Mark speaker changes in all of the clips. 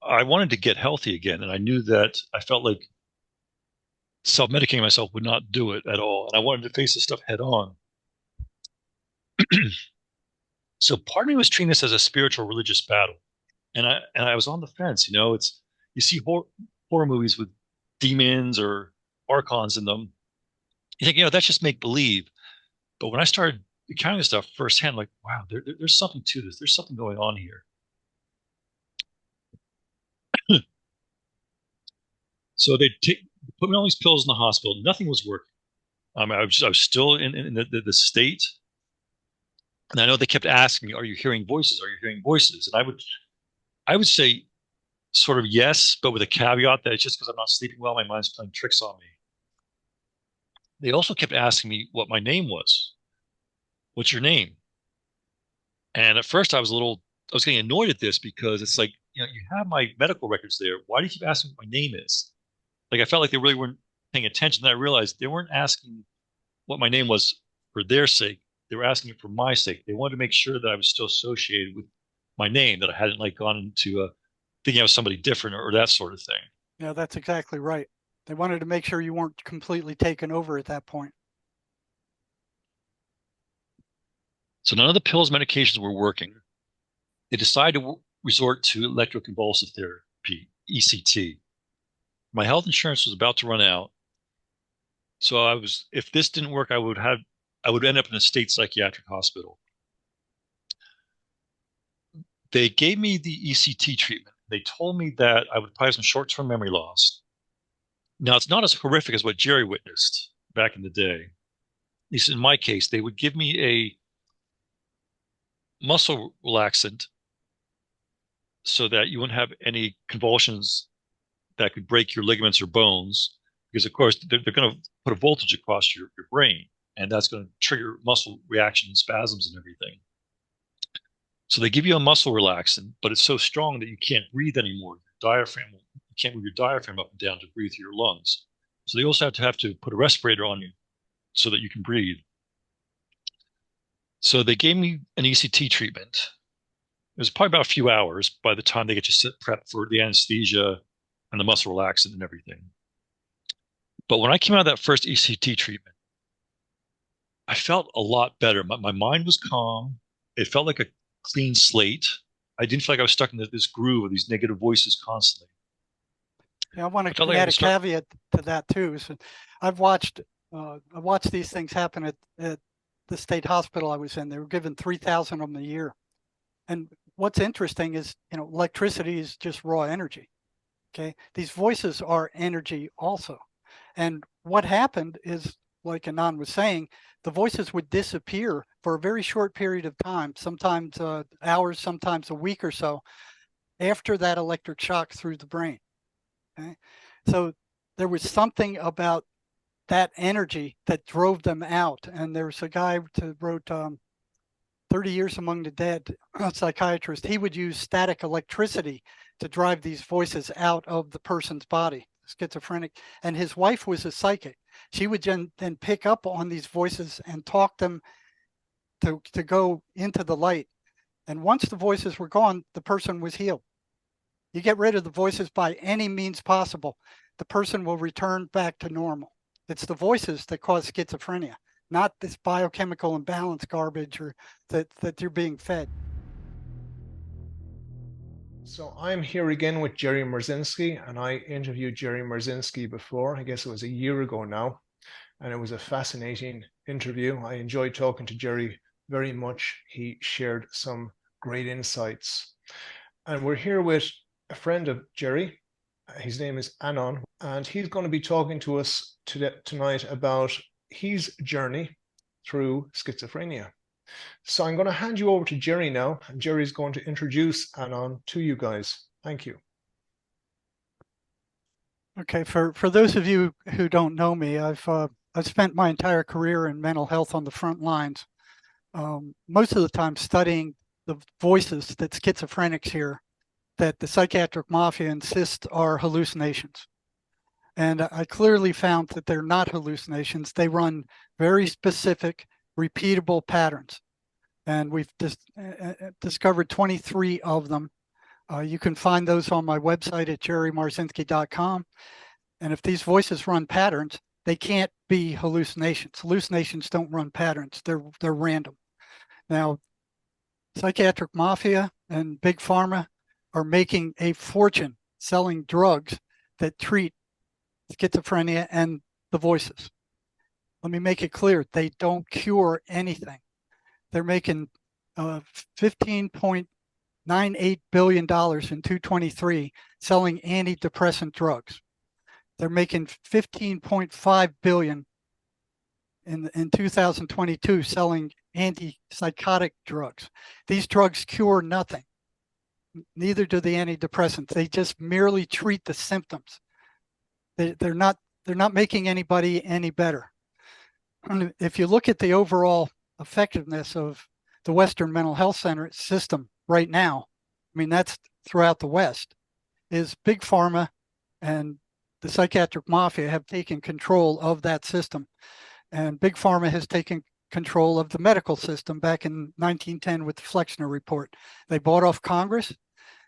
Speaker 1: I wanted to get healthy again, and I knew that I felt like self-medicating myself would not do it at all, and I wanted to face this stuff head on. So part of me was treating this as a spiritual religious battle, and I was on the fence. It's you see horror movies with demons or archons in them. You think, that's just make believe. But when I started encountering this stuff firsthand, like, wow, there's something to this. There's something going on here. So they put me on these pills in the hospital. Nothing was working. I was still in the state, and I know they kept asking me, "Are you hearing voices? Are you hearing voices?" And I would say sort of yes, but with a caveat that it's just because I'm not sleeping well, my mind's playing tricks on me. They also kept asking me what my name was. What's your name? And at first, I was getting annoyed at this because it's like, you have my medical records there. Why do you keep asking what my name is? Like I felt like they really weren't paying attention. Then I realized they weren't asking what my name was for their sake. They were asking it for my sake. They wanted to make sure that I was still associated with my name, that I hadn't like gone into thinking I was somebody different or that sort of thing.
Speaker 2: Yeah, that's exactly right. They wanted to make sure you weren't completely taken over at that point.
Speaker 1: So none of the pills, medications were working. They decided to resort to electroconvulsive therapy, ECT. My health insurance was about to run out. So if this didn't work, I would end up in a state psychiatric hospital. They gave me the ECT treatment. They told me that I would probably have some short-term memory loss. Now, it's not as horrific as what Jerry witnessed back in the day. At least in my case, they would give me a muscle relaxant so that you wouldn't have any convulsions that could break your ligaments or bones. Because, of course, they're going to put a voltage across your brain, and that's going to trigger muscle reaction and spasms and everything. So they give you a muscle relaxant, but it's so strong that you can't breathe anymore. You can't move your diaphragm up and down to breathe through your lungs. So they also have to put a respirator on you so that you can breathe. So they gave me an ECT treatment. It was probably about a few hours by the time they get you prepped for the anesthesia and the muscle relaxant and everything. But when I came out of that first ECT treatment, I felt a lot better. My mind was calm. It felt like a clean slate. I didn't feel like I was stuck in this groove of these negative voices constantly.
Speaker 2: Yeah, I want
Speaker 1: I felt
Speaker 2: to
Speaker 1: like I
Speaker 2: add
Speaker 1: could
Speaker 2: a
Speaker 1: start.
Speaker 2: caveat to that too. So I've watched these things happen at the state hospital I was in. They were given 3,000 of them a year. And what's interesting is, electricity is just raw energy. Okay. These voices are energy also. And what happened is, like Anon was saying, the voices would disappear for a very short period of time, sometimes hours, sometimes a week or so, after that electric shock through the brain. Okay. So there was something about that energy that drove them out. And there's a guy who wrote 30 Years Among the Dead, a psychiatrist. He would use static electricity to drive these voices out of the person's body, schizophrenic. And his wife was a psychic. She would then pick up on these voices and talk them to go into the light. And once the voices were gone, the person was healed. You get rid of the voices by any means possible, the person will return back to normal. It's the voices that cause schizophrenia, not this biochemical imbalance garbage or that you're being fed.
Speaker 3: So I'm here again with Jerry Marzinsky, and I interviewed Jerry Marzinsky before. I guess it was a year ago now, and it was a fascinating interview. I enjoyed talking to Jerry very much. He shared some great insights. And we're here with a friend of Jerry. His name is Anon, and he's going to be talking to us tonight about his journey through schizophrenia. So I'm going to hand you over to Jerry now, and Jerry's going to introduce Anon to you guys. Thank you.
Speaker 2: Okay, for those of you who don't know me, I've spent my entire career in mental health on the front lines. Most of the time studying the voices that schizophrenics hear, that the psychiatric mafia insists are hallucinations. And I clearly found that they're not hallucinations. They run very specific, repeatable patterns. And we've discovered 23 of them. You can find those on my website at jerrymarzinsky.com. And if these voices run patterns, they can't be hallucinations. Hallucinations don't run patterns. They're random. Now, psychiatric mafia and big pharma are making a fortune selling drugs that treat schizophrenia and the voices. Let me make it clear, they don't cure anything. They're making $15.98 billion in 2023 selling antidepressant drugs. They're making $15.5 billion in 2022 selling antipsychotic drugs. These drugs cure nothing. Neither do the antidepressants. They just merely treat the symptoms. They're not making anybody any better. And if you look at the overall effectiveness of the Western mental health center system right now, I mean, that's throughout the West, is big pharma and the psychiatric mafia have taken control of that system. And big pharma has taken control of the medical system back in 1910 with the Flexner Report. They bought off Congress.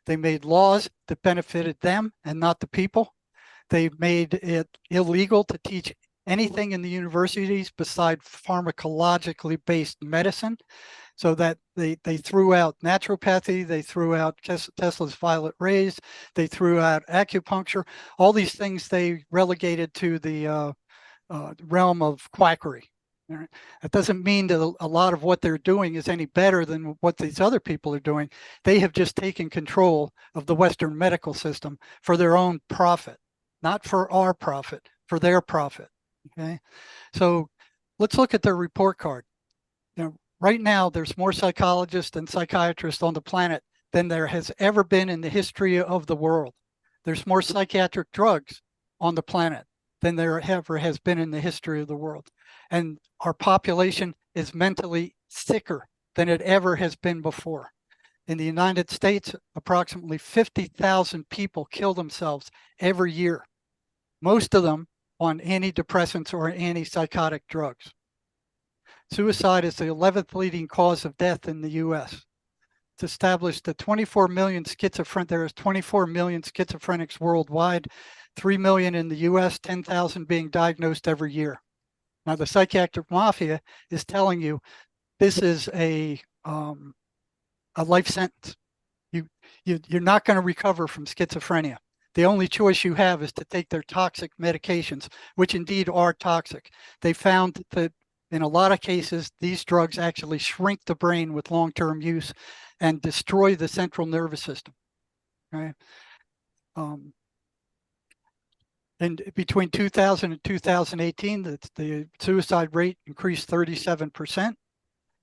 Speaker 2: They made laws that benefited them and not the people. They made it illegal to teach anything in the universities beside pharmacologically based medicine, so that they threw out naturopathy, they threw out Tesla's violet rays, they threw out acupuncture. All these things they relegated to the realm of quackery. That doesn't mean that a lot of what they're doing is any better than what these other people are doing. They have just taken control of the Western medical system for their own profit, not for our profit, for their profit. Okay, so let's look at their report card. Right now, there's more psychologists and psychiatrists on the planet than there has ever been in the history of the world. There's more psychiatric drugs on the planet than there ever has been in the history of the world. And our population is mentally sicker than it ever has been before. In the United States, approximately 50,000 people kill themselves every year, most of them on antidepressants or antipsychotic drugs. Suicide is the 11th leading cause of death in the U.S. It's established that 24 million there is 24 million schizophrenics worldwide, 3 million in the U.S., 10,000 being diagnosed every year. Now, the psychiatric mafia is telling you this is a life sentence. You're not going to recover from schizophrenia. The only choice you have is to take their toxic medications, which indeed are toxic. They found that in a lot of cases, these drugs actually shrink the brain with long-term use and destroy the central nervous system. Right? And between 2000 and 2018, the suicide rate increased 37%.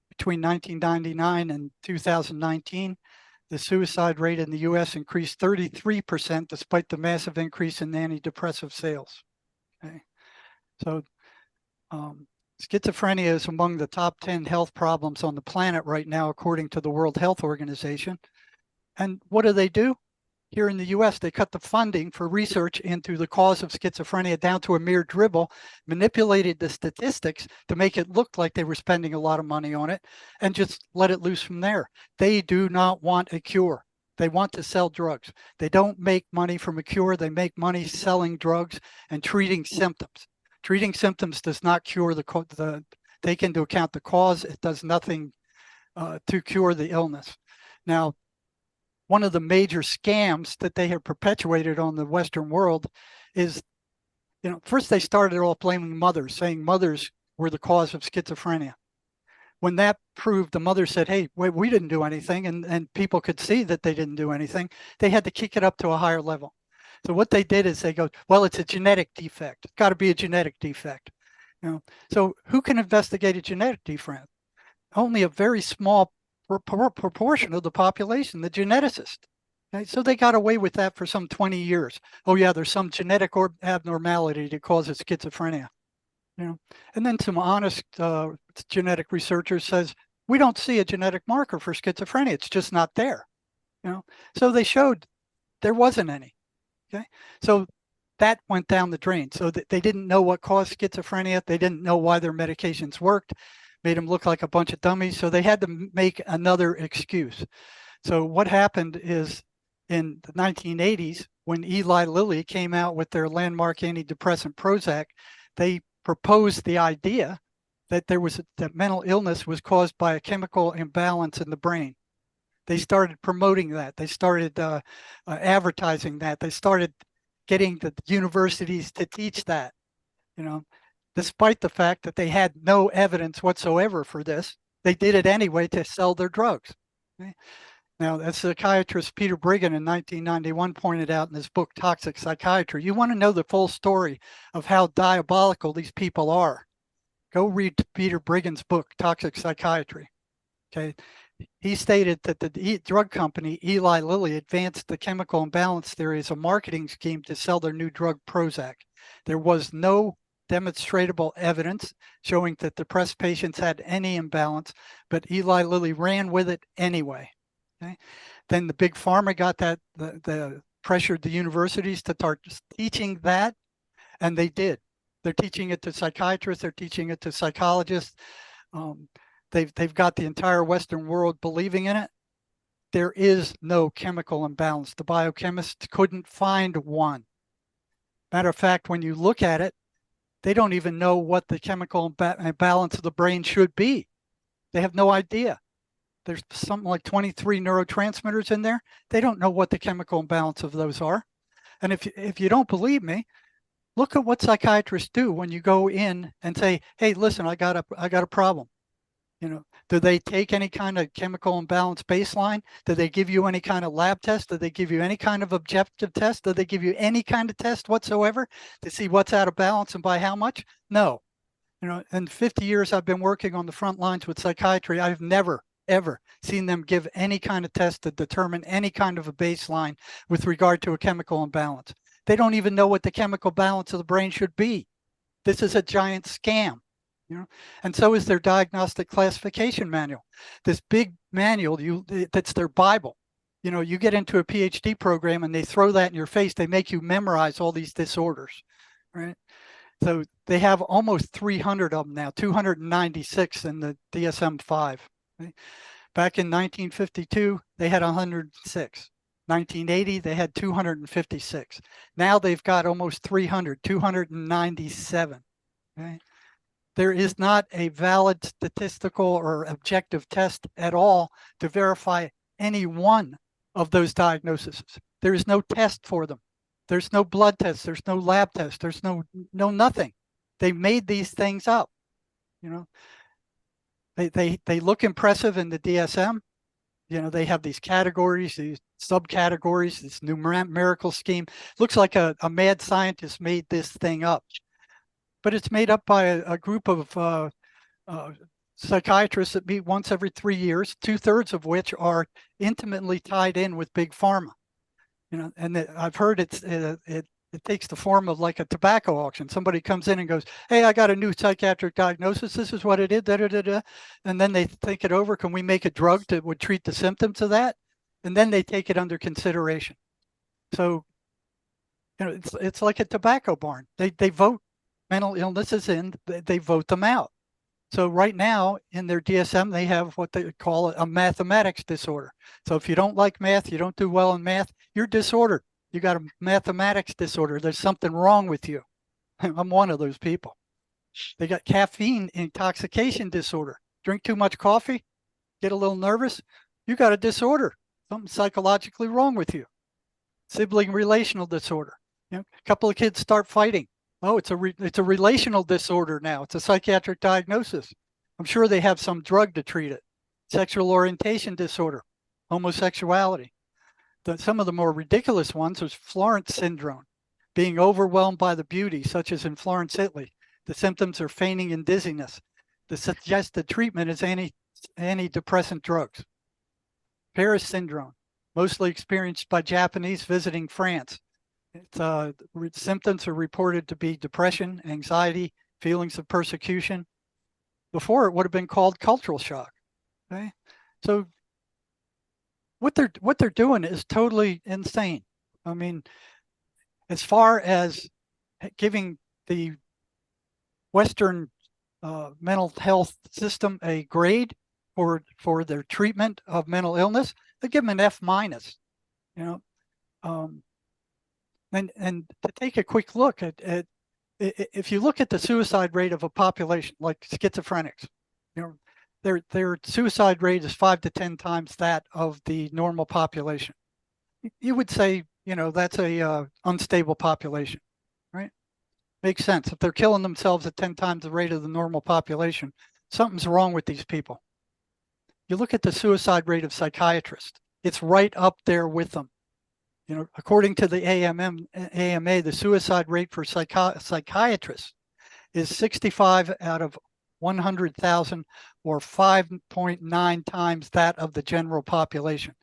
Speaker 2: Between 1999 and 2019, the suicide rate in the U.S. increased 33%, despite the massive increase in antidepressive sales. Okay, so schizophrenia is among the top 10 health problems on the planet right now, according to the World Health Organization. And what do? Here in the U.S., they cut the funding for research into the cause of schizophrenia down to a mere dribble, manipulated the statistics to make it look like they were spending a lot of money on it, and just let it loose from there. They do not want a cure. They want to sell drugs. They don't make money from a cure. They make money selling drugs and treating symptoms. Treating symptoms does not cure take into account the cause. It does nothing to cure the illness. Now, one of the major scams that they have perpetuated on the Western world is, first they started off blaming mothers, saying mothers were the cause of schizophrenia. When that proved, the mother said, hey, we didn't do anything, and people could see that they didn't do anything, they had to kick it up to a higher level. So what they did is they go, well, it's a genetic defect. It's got to be a genetic defect. So who can investigate a genetic defect? Only a very small proportion of the population, the geneticist. Okay? So they got away with that for some 20 years. Oh yeah, there's some genetic abnormality that causes schizophrenia. And then some honest genetic researchers says, we don't see a genetic marker for schizophrenia. It's just not there. So they showed there wasn't any. Okay, so that went down the drain. So they didn't know what caused schizophrenia. They didn't know why their medications worked. Made them look like a bunch of dummies. So they had to make another excuse. So what happened is in the 1980s, when Eli Lilly came out with their landmark antidepressant Prozac, they proposed the idea that that mental illness was caused by a chemical imbalance in the brain. They started promoting that. They started advertising that. They started getting the universities to teach that, despite the fact that they had no evidence whatsoever for this. They did it anyway to sell their drugs. Okay? Now, as psychiatrist Peter Brigham in 1991 pointed out in his book, Toxic Psychiatry, you want to know the full story of how diabolical these people are. Go read Peter Brigham's book, Toxic Psychiatry. Okay. He stated that the drug company, Eli Lilly, advanced the chemical imbalance theory as a marketing scheme to sell their new drug Prozac. There was no demonstrable evidence showing that depressed patients had any imbalance, but Eli Lilly ran with it anyway. Okay. Then the big pharma got that, the pressured the universities to start teaching that, and they did. They're teaching it to psychiatrists. They're teaching it to psychologists. They've got the entire Western world believing in it. There is no chemical imbalance. The biochemists couldn't find one. Matter of fact, when you look at it, they don't even know what the chemical imbalance of the brain should be. They have no idea. There's something like 23 neurotransmitters in there. They don't know what the chemical imbalance of those are. And if you don't believe me, look at what psychiatrists do when you go in and say, hey, listen, I got a problem. Do they take any kind of chemical imbalance baseline? Do they give you any kind of lab test? Do they give you any kind of objective test? Do they give you any kind of test whatsoever to see what's out of balance and by how much? No. In 50 years I've been working on the front lines with psychiatry, I've never, ever seen them give any kind of test to determine any kind of a baseline with regard to a chemical imbalance. They don't even know what the chemical balance of the brain should be. This is a giant scam. And so is their diagnostic classification manual. This big manual, that's their Bible. You get into a PhD program and they throw that in your face. They make you memorize all these disorders, right? So they have almost 300 of them now, 296 in the DSM-5. Right? Back in 1952, they had 106. 1980, they had 256. Now they've got almost 300, 297. Okay? There is not a valid statistical or objective test at all to verify any one of those diagnoses. There is no test for them. There's no blood test. There's no lab test. There's no nothing. They made these things up. They look impressive in the DSM. They have these categories, these subcategories, this numerical scheme. Looks like a mad scientist made this thing up. But it's made up by a group of psychiatrists that meet once every 3 years, 2/3 of which are intimately tied in with big pharma. And I've heard it takes the form of like a tobacco auction. Somebody comes in and goes, "Hey, I got a new psychiatric diagnosis. This is what it is." Da, da, da, da. And then they think it over. Can we make a drug that would treat the symptoms of that? And then they take it under consideration. So, it's like a tobacco barn. They vote mental illnesses in, they vote them out. So right now in their DSM, they have what they call a mathematics disorder. So if you don't like math, you don't do well in math, you're disordered. You got a mathematics disorder. There's something wrong with you. I'm one of those people. They got caffeine intoxication disorder. Drink too much coffee, get a little nervous, you got a disorder. Something psychologically wrong with you. Sibling relational disorder. A couple of kids start fighting. Oh, it's a relational disorder now. It's a psychiatric diagnosis. I'm sure they have some drug to treat it. Sexual orientation disorder, homosexuality. Some of the more ridiculous ones was Florence syndrome, being overwhelmed by the beauty, such as in Florence, Italy. The symptoms are fainting and dizziness. The suggested treatment is antidepressant drugs. Paris syndrome, mostly experienced by Japanese visiting France. Symptoms are reported to be depression, anxiety, feelings of persecution. Before, it would have been called cultural shock. Okay, so what they're doing is totally insane. I mean, as far as giving the Western mental health system a grade for their treatment of mental illness, they give them an F-. And to take a quick look at if you look at the suicide rate of a population like schizophrenics, you know, their suicide rate is 5 to 10 times that of the normal population. You would say, you know, that's a unstable population, right? Makes sense. If they're killing themselves at 10 times the rate of the normal population, something's wrong with these people. You look at the suicide rate of psychiatrists, it's right up there with them. You know, according to the AMA, the suicide rate for psychiatrists is 65 out of 100,000, or 5.9 times that of the general population.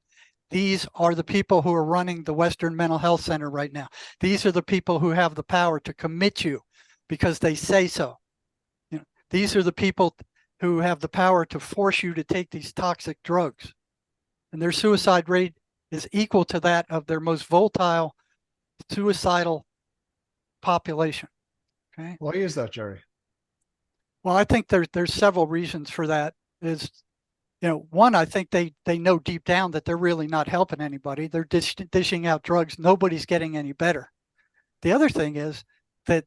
Speaker 2: These are the people who are running the Western Mental Health Center right now. These are the people who have the power to commit you because they say so. You know, these are the people who have the power to force you to take these toxic drugs. And their suicide rate is equal to that of their most volatile, suicidal population. Okay.
Speaker 3: Why is that, Jerry?
Speaker 2: Well, I think there's several reasons for that. Is, you know, one, I think they know deep down that they're really not helping anybody. They're dishing out drugs. Nobody's getting any better. The other thing is that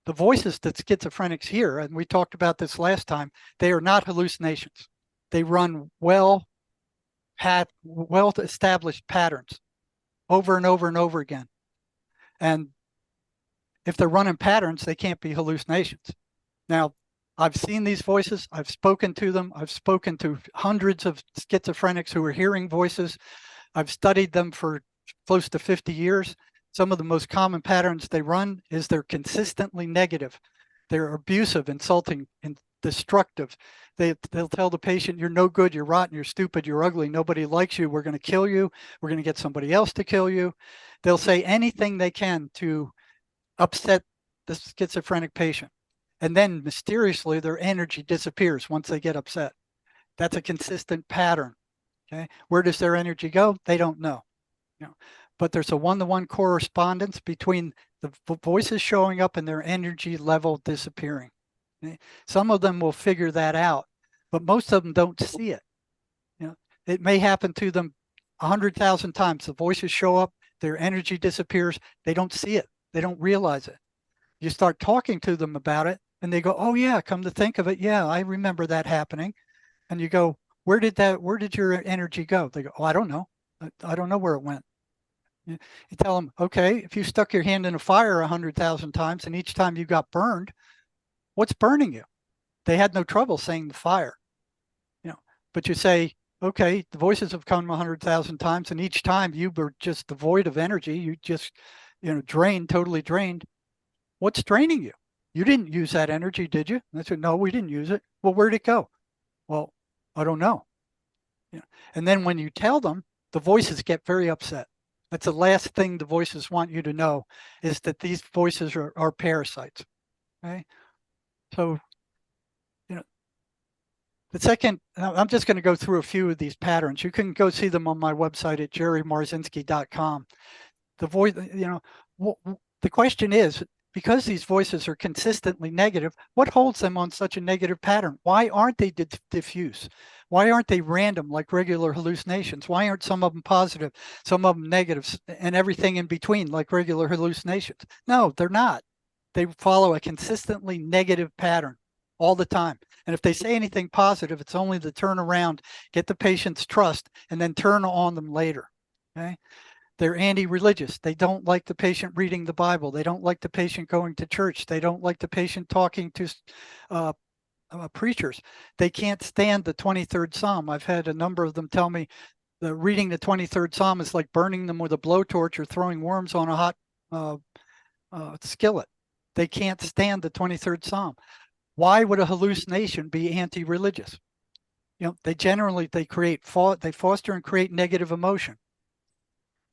Speaker 2: the voices that schizophrenics hear, and we talked about this last time, they are not hallucinations. They run well-established patterns over and over and over again. And if they're running patterns, they can't be hallucinations. Now, I've seen these voices. I've spoken to them. I've spoken to hundreds of schizophrenics who are hearing voices. I've studied them for close to 50 years. Some of the most common patterns they run is they're consistently negative. They're abusive, insulting, and destructive. They'll tell the patient, you're no good, you're rotten, you're stupid, you're ugly, nobody likes you, we're going to kill you, we're going to get somebody else to kill you. They'll say anything they can to upset the schizophrenic patient. And then mysteriously, their energy disappears once they get upset. That's a consistent pattern. Okay, where does their energy go? They don't know. You know, but there's a one-to-one correspondence between the voices showing up and their energy level disappearing. Okay? Some of them will figure that out, but most of them don't see it. You know, it may happen to them 100,000 times. The voices show up, their energy disappears. They don't see it. They don't realize it. You start talking to them about it, and they go, "Oh yeah, come to think of it, yeah, I remember that happening." And you go, where did your energy go? They go, "Oh, I don't know. I don't know where it went." You tell them, "Okay, if you stuck your hand in a fire 100,000 times and each time you got burned, what's burning you?" They had no trouble saying the fire. You know, but you say, "Okay, the voices have come 100,000 times and each time you were just devoid of energy. You just, you know, drained, totally drained. What's draining you? You didn't use that energy, did you?" And I said, "No, we didn't use it." "Well, where'd it go?" "Well, I don't know." You know, and then when you tell them, the voices get very upset. That's the last thing the voices want you to know, is that these voices are parasites. Okay. So, you know, the second, I'm just going to go through a few of these patterns. You can go see them on my website at jerrymarzinsky.com. The voice, you know, the question is, because these voices are consistently negative, what holds them on such a negative pattern? Why aren't they diffuse? Why aren't they random like regular hallucinations? Why aren't some of them positive, some of them negative, and everything in between like regular hallucinations? No, they're not. They follow a consistently negative pattern all the time. And if they say anything positive, it's only to turn around, get the patient's trust, and then turn on them later. Okay. They're anti-religious. They don't like the patient reading the Bible. They don't like the patient going to church. They don't like the patient talking to preachers. They can't stand the 23rd Psalm. I've had a number of them tell me that reading the 23rd Psalm is like burning them with a blowtorch or throwing worms on a hot skillet. They can't stand the 23rd Psalm. Why would a hallucination be anti-religious? You know, they foster and create negative emotion.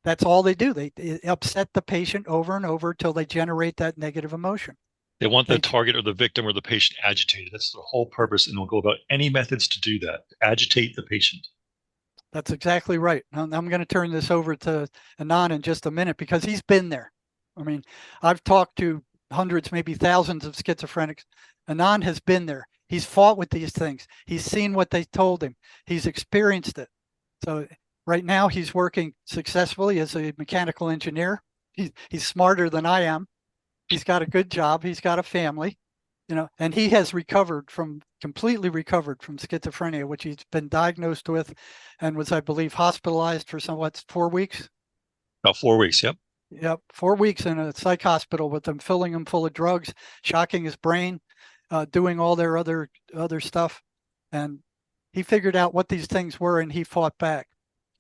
Speaker 2: That's all they do. They upset the patient over and over until they generate that negative emotion.
Speaker 1: They want the target or the victim or the patient agitated. That's the whole purpose, and they'll go about any methods to do that, agitate the patient.
Speaker 2: That's exactly right. I'm going to turn this over to Anon in just a minute because he's been there. I mean, I've talked to hundreds, maybe thousands of schizophrenics. Anon has been there. He's fought with these things. He's seen what they told him. He's experienced it. So Right now, he's working successfully as a mechanical engineer. He's smarter than I am. He's got a good job. He's got a family, and he has completely recovered from schizophrenia, which he's been diagnosed with and was, I believe, hospitalized for 4 weeks?
Speaker 1: About 4 weeks, yep.
Speaker 2: Yep, 4 weeks in a psych hospital with them filling him full of drugs, shocking his brain, doing all their other stuff. And he figured out what these things were, and he fought back.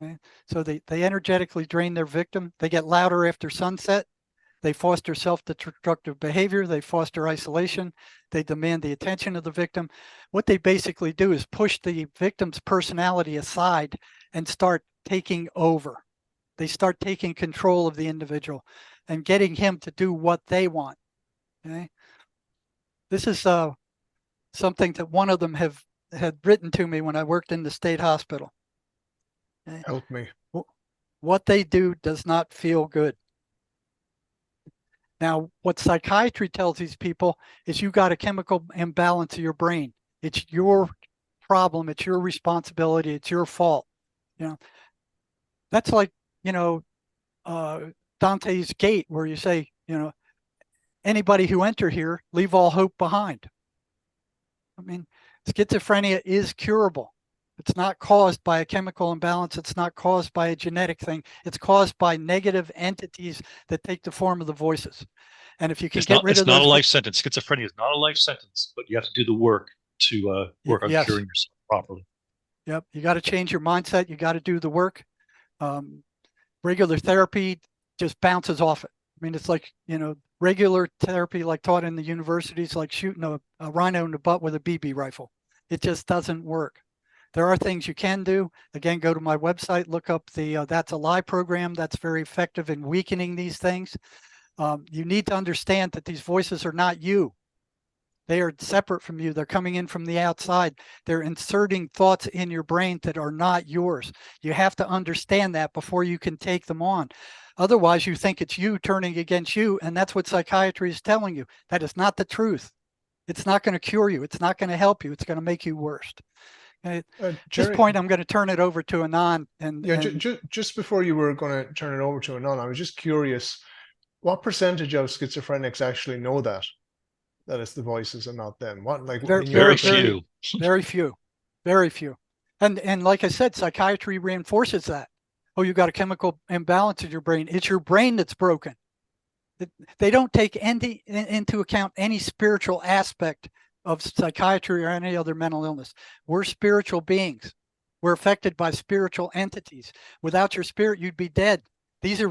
Speaker 2: Okay? So they energetically drain their victim. They get louder after sunset. They foster self-destructive behavior. They foster isolation. They demand the attention of the victim. What they basically do is push the victim's personality aside and start taking over. They start taking control of the individual and getting him to do what they want. Okay? This is something that one of them had written to me when I worked in the state hospital. Okay?
Speaker 3: Help me.
Speaker 2: What they do does not feel good. Now, what psychiatry tells these people is you got a chemical imbalance of your brain. It's your problem. It's your responsibility. It's your fault. That's like, Dante's Gate, where you say, anybody who enter here, leave all hope behind. I mean, schizophrenia is curable. It's not caused by a chemical imbalance. It's not caused by a genetic thing. It's caused by negative entities that take the form of the voices. And if you can get rid of those,
Speaker 1: it's not a life sentence. Schizophrenia is not a life sentence, but you have to do the work to work on curing yourself properly.
Speaker 2: Yep, you got to change your mindset. You got to do the work. Regular therapy just bounces off it. I mean, it's like, regular therapy like taught in the universities, like shooting a rhino in the butt with a BB rifle. It just doesn't work. There are things you can do. Again, go to my website, look up the That's a Lie program. That's very effective in weakening these things. You need to understand that these voices are not you. They are separate from you. They're coming in from the outside. They're inserting thoughts in your brain that are not yours. You have to understand that before you can take them on. Otherwise, you think it's you turning against you, and that's what psychiatry is telling you. That is not the truth. It's not going to cure you. It's not going to help you. It's going to make you worse. At this point, I'm going to turn it over to Anon.
Speaker 3: Just before you were going to turn it over to Anon, I was just curious, what percentage of schizophrenics actually know that it's the voices and not them? What, like,
Speaker 1: very few.
Speaker 2: Very few. Very few. And like I said, psychiatry reinforces that. Oh, you got a chemical imbalance in your brain. It's your brain that's broken. They don't take into account any spiritual aspect of psychiatry or any other mental illness. We're spiritual beings. We're affected by spiritual entities. Without your spirit, you'd be dead. This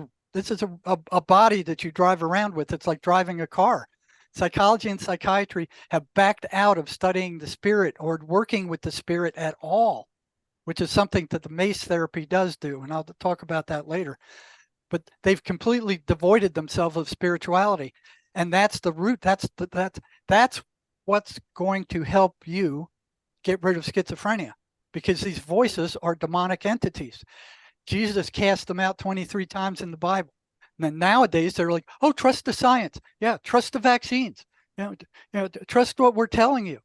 Speaker 2: is a body that you drive around with. It's like driving a car. Psychology and psychiatry have backed out of studying the spirit or working with the spirit at all, which is something that the MACE therapy does do, and I'll talk about that later. But they've completely devoided themselves of spirituality, and that's the root. That's what's going to help you get rid of schizophrenia, because these voices are demonic entities. Jesus cast them out 23 times in the Bible. And then nowadays they're like, oh, trust the science. Yeah, trust the vaccines. Trust what we're telling you.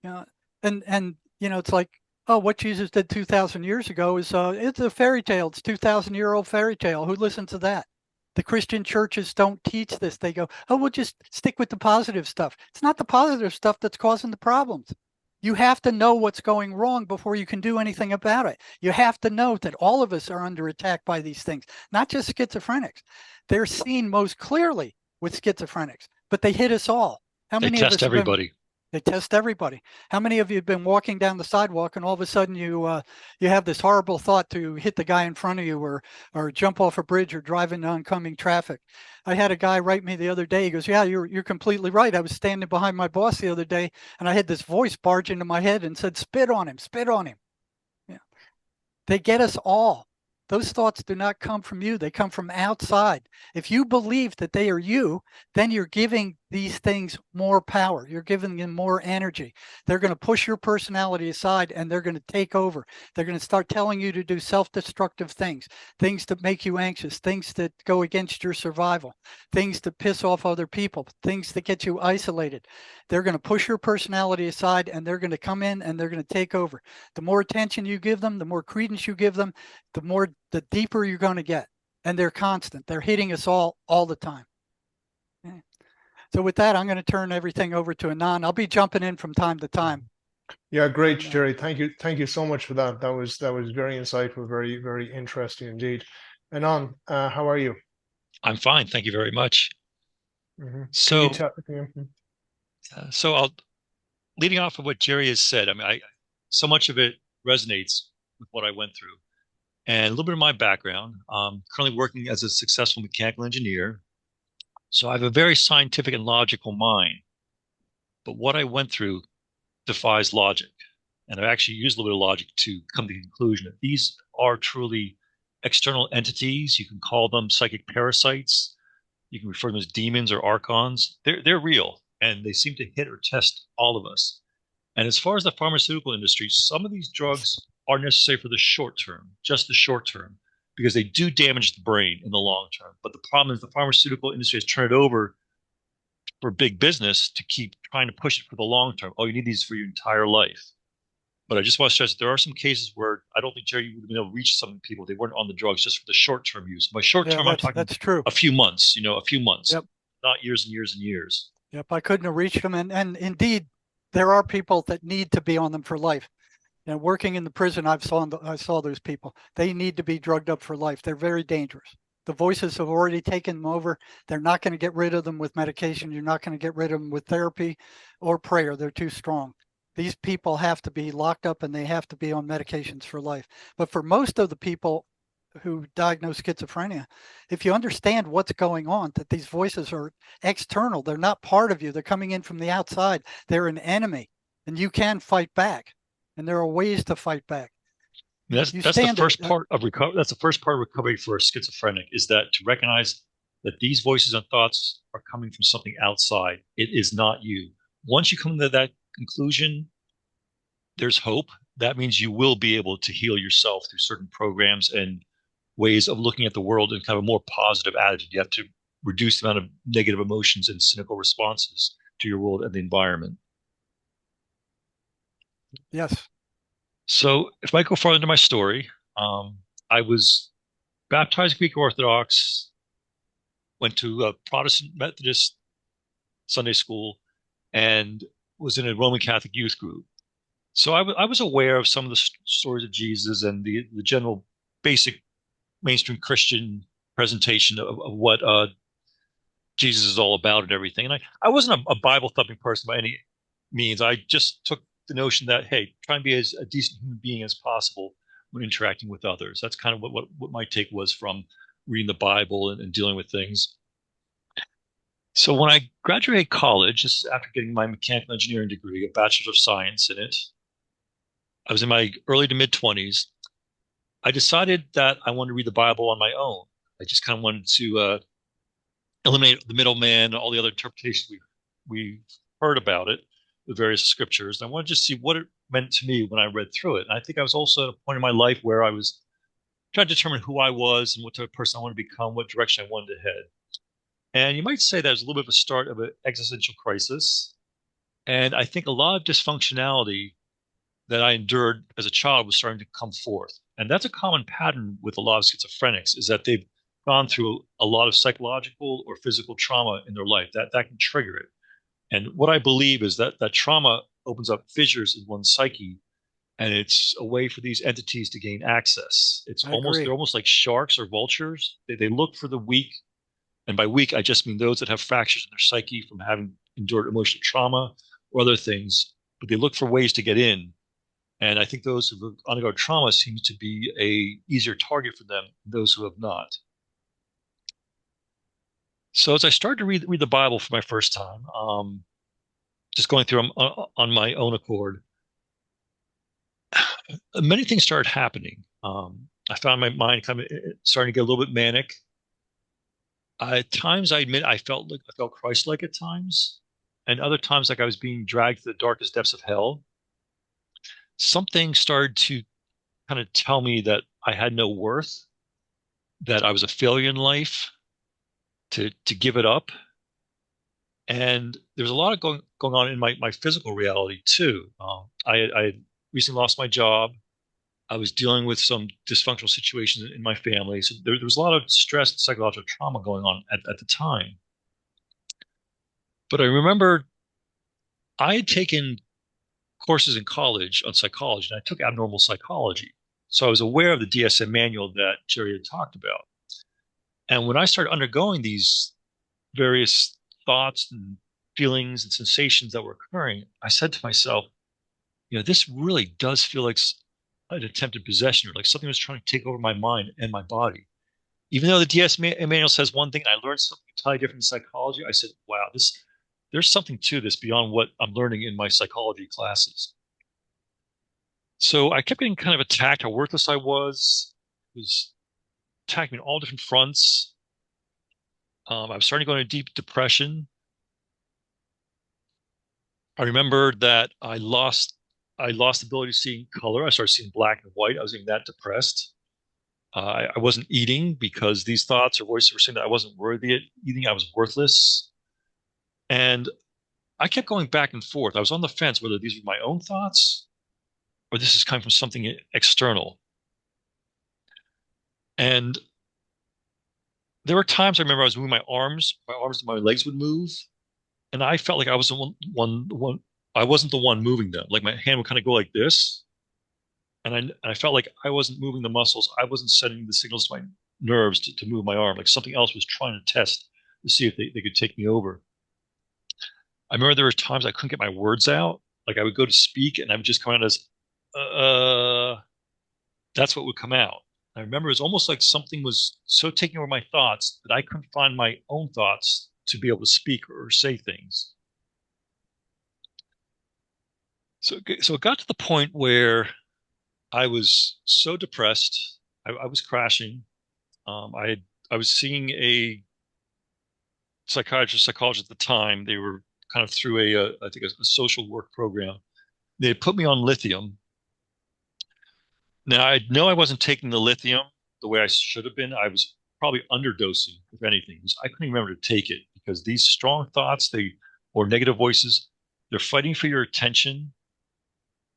Speaker 2: And it's like, oh, what Jesus did 2,000 years ago is it's a fairy tale. It's 2,000-year-old fairy tale. Who listens to that? The Christian churches don't teach this. They go, oh, we'll just stick with the positive stuff. It's not the positive stuff that's causing the problems. You have to know what's going wrong before you can do anything about it. You have to know that all of us are under attack by these things, not just schizophrenics. They're seen most clearly with schizophrenics, but they hit us all. How many of us
Speaker 1: test everybody?
Speaker 2: They test everybody. How many of you have been walking down the sidewalk and all of a sudden you have this horrible thought to hit the guy in front of you or jump off a bridge or drive into oncoming traffic? I had a guy write me the other day. He goes, yeah, you're completely right. I was standing behind my boss the other day and I had this voice barge into my head and said, spit on him, spit on him. Yeah. They get us all. Those thoughts do not come from you. They come from outside. If you believe that they are you, then you're giving these things more power. You're giving them more energy. They're going to push your personality aside and they're going to take over. They're going to start telling you to do self-destructive things, things that make you anxious, things that go against your survival, things that piss off other people, things that get you isolated. They're going to push your personality aside and they're going to come in and they're going to take over. The more attention you give them, the more credence you give them, the deeper you're going to get. And they're constant. They're hitting us all the time. Okay. So with that, I'm going to turn everything over to Anon. I'll be jumping in from time to time.
Speaker 3: Yeah, great, Jerry. Thank you so much for that. That was very insightful, very interesting indeed. Anon, how are you?
Speaker 1: I'm fine, thank you very much. So, leading off of what Jerry has said, I mean, so much of it resonates with what I went through. And a little bit of my background, currently working as a successful mechanical engineer. So I have a very scientific and logical mind. But what I went through defies logic. And I've actually used a little bit of logic to come to the conclusion that these are truly external entities. You can call them psychic parasites. You can refer to them as demons or archons. They're real, and they seem to hit or test all of us. And as far as the pharmaceutical industry, some of these drugs are necessary for the short term, just the short term, because they do damage the brain in the long term. But the problem is the pharmaceutical industry has turned it over for big business to keep trying to push it for the long term. Oh, you need these for your entire life. But I just want to stress that there are some cases where I don't think, Jerry, would have been able to reach some people. They weren't on the drugs just for the short-term use. By short-term, I'm talking
Speaker 2: that's true.
Speaker 1: a few months, a few months,
Speaker 2: yep.
Speaker 1: Not years and years and years.
Speaker 2: Yep, I couldn't have reached them. And indeed, there are people that need to be on them for life. Working in the prison, I saw those people. They need to be drugged up for life. They're very dangerous. The voices have already taken them over. They're not going to get rid of them with medication. You're not going to get rid of them with therapy or prayer. They're too strong. These people have to be locked up and they have to be on medications for life. But for most of the people who diagnose schizophrenia, if you understand what's going on, that these voices are external, they're not part of you, they're coming in from the outside, they're an enemy, and you can fight back. And there are ways to fight back.
Speaker 1: That's the first part of recovery. That's the first part of recovery for a schizophrenic, is that to recognize that these voices and thoughts are coming from something outside. It is not you. Once you come to that conclusion, there's hope. That means you will be able to heal yourself through certain programs and ways of looking at the world in kind of a more positive attitude. You have to reduce the amount of negative emotions and cynical responses to your world and the environment.
Speaker 2: Yes.
Speaker 1: So if I go further into my story, I was baptized Greek Orthodox, went to a Protestant Methodist Sunday school, and was in a Roman Catholic youth group. So I was aware of some of the stories of Jesus and the general basic mainstream Christian presentation of what Jesus is all about and everything. And I wasn't a Bible thumping person by any means. I just took the notion that, hey, try and be as a decent human being as possible when interacting with others. That's kind of what my take was from reading the Bible and dealing with things. So when I graduated college, this is after getting my mechanical engineering degree, a bachelor's of science in it, I was in my early to mid 20s. I decided that I wanted to read the Bible on my own. I just kind of wanted to eliminate the middleman, all the other interpretations we heard about it, the various scriptures. I wanted to just see what it meant to me when I read through it. And I think I was also at a point in my life where I was trying to determine who I was and what type of person I wanted to become, what direction I wanted to head. And you might say that was a little bit of a start of an existential crisis. And I think a lot of dysfunctionality that I endured as a child was starting to come forth. And that's a common pattern with a lot of schizophrenics, is that they've gone through a lot of psychological or physical trauma in their life that can trigger it. And what I believe is that trauma opens up fissures in one's psyche, and it's a way for these entities to gain access. They're almost like sharks or vultures. They look for the weak. And by weak, I just mean those that have fractures in their psyche from having endured emotional trauma or other things, but they look for ways to get in. And I think those who have undergone trauma seems to be a easier target for them than those who have not. So as I started to read the Bible for my first time, just going through them on my own accord, many things started happening. I found my mind kind of starting to get a little bit manic. At times, I admit I felt Christ-like at times, and other times like I was being dragged to the darkest depths of hell. Something started to kind of tell me that I had no worth, that I was a failure in life, to give it up. And there was a lot of going on in my physical reality too. I had recently lost my job. I was dealing with some dysfunctional situations in my family. So there was a lot of stress and psychological trauma going on at the time. But I remember I had taken courses in college on psychology, and I took abnormal psychology. So I was aware of the DSM manual that Jerry had talked about. And when I started undergoing these various thoughts and feelings and sensations that were occurring, I said to myself, this really does feel like an attempted possession, or like something was trying to take over my mind and my body. Even though the DSM manual says one thing, and I learned something entirely different in psychology, I said, wow, there's something to this beyond what I'm learning in my psychology classes. So I kept getting kind of attacked, how worthless I was. It was attacking me on all different fronts. I was starting to go into deep depression. I remember that I lost the ability to see color. I started seeing black and white. I was getting that depressed. I wasn't eating because these thoughts or voices were saying that I wasn't worthy of eating. I was worthless. And I kept going back and forth. I was on the fence whether these were my own thoughts or this is coming from something external. And there were times I remember I was moving my arms and my legs would move, and I felt like I was I wasn't the one moving them. Like my hand would kind of go like this, and I felt like I wasn't moving the muscles. I wasn't sending the signals to my nerves to move my arm. Like something else was trying to test to see if they could take me over. I remember there were times I couldn't get my words out. Like I would go to speak and I would just come out as, that's what would come out. I remember it was almost like something was so taking over my thoughts that I couldn't find my own thoughts to be able to speak or say things. So it got to the point where I was so depressed. I was crashing. I was seeing a psychologist at the time. They were kind of through I think a social work program. They put me on lithium. Now I know I wasn't taking the lithium the way I should have been. I was probably underdosing, if anything. I couldn't even remember to take it because these strong thoughts, or negative voices, they're fighting for your attention.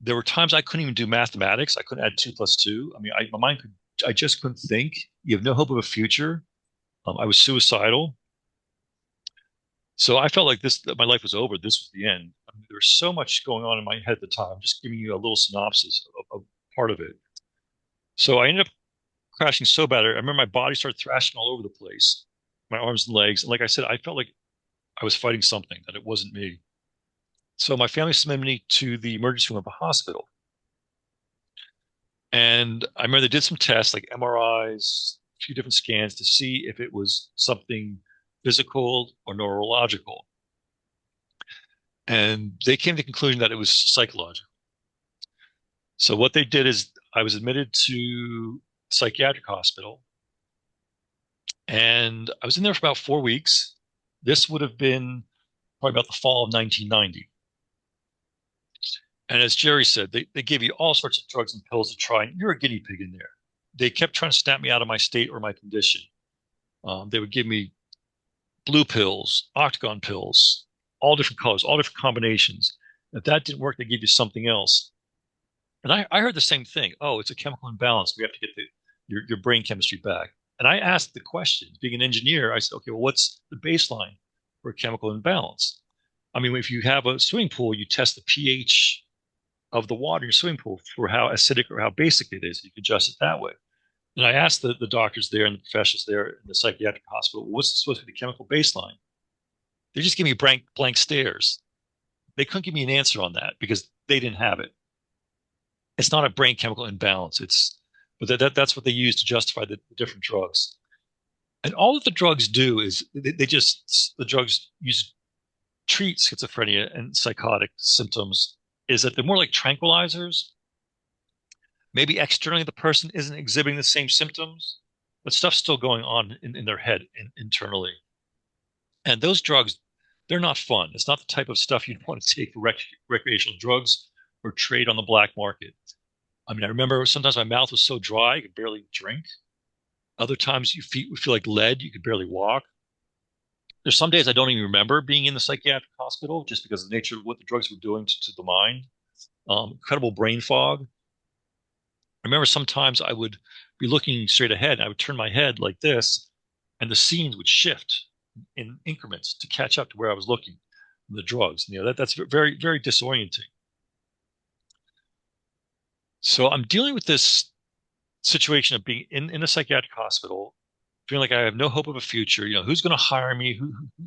Speaker 1: There were times I couldn't even do mathematics. I couldn't add 2 + 2. I mean, my mind I just couldn't think. You have no hope of a future. I was suicidal. So I felt like that my life was over. This was the end. I mean, there was so much going on in my head at the time. I'm just giving you a little synopsis of part of it. So I ended up crashing so bad. I remember my body started thrashing all over the place, my arms and legs. And like I said, I felt like I was fighting something, that it wasn't me. So my family submitted me to the emergency room of a hospital. And I remember they did some tests like MRIs, a few different scans to see if it was something physical or neurological. And they came to the conclusion that it was psychological. So what they did is I was admitted to a psychiatric hospital, and I was in there for about 4 weeks. This would have been probably about the fall of 1990. And as Jerry said, they gave you all sorts of drugs and pills to try, and you're a guinea pig in there. They kept trying to snap me out of my state or my condition. They would give me blue pills, octagon pills, all different colors, all different combinations. If that didn't work, they give you something else. And I heard the same thing. Oh, it's a chemical imbalance. We have to get your brain chemistry back. And I asked the question, being an engineer, I said, okay, well, what's the baseline for a chemical imbalance? I mean, if you have a swimming pool, you test the pH of the water in your swimming pool for how acidic or how basic it is. You can adjust it that way. And I asked the doctors there and the professionals there in the psychiatric hospital, what's supposed to be the chemical baseline? They just gave me blank stares. They couldn't give me an answer on that because they didn't have it. It's not a brain chemical imbalance. But that's what they use to justify the different drugs. And all that the drugs do is the drugs treat schizophrenia and psychotic symptoms is that they're more like tranquilizers. Maybe externally the person isn't exhibiting the same symptoms, but stuff's still going on in their head internally. And those drugs, they're not fun. It's not the type of stuff you'd want to take for recreational drugs or trade on the black market. I mean, I remember sometimes my mouth was so dry I could barely drink. Other times your feet would feel like lead. You could barely walk. There's some days I don't even remember being in the psychiatric hospital just because of the nature of what the drugs were doing to the mind. Incredible brain fog. I remember sometimes I would be looking straight ahead. I would turn my head like this, and the scenes would shift in increments to catch up to where I was looking. The drugs, that's very, very disorienting. So I'm dealing with this situation of being in a psychiatric hospital, feeling like I have no hope of a future. Who's going to hire me?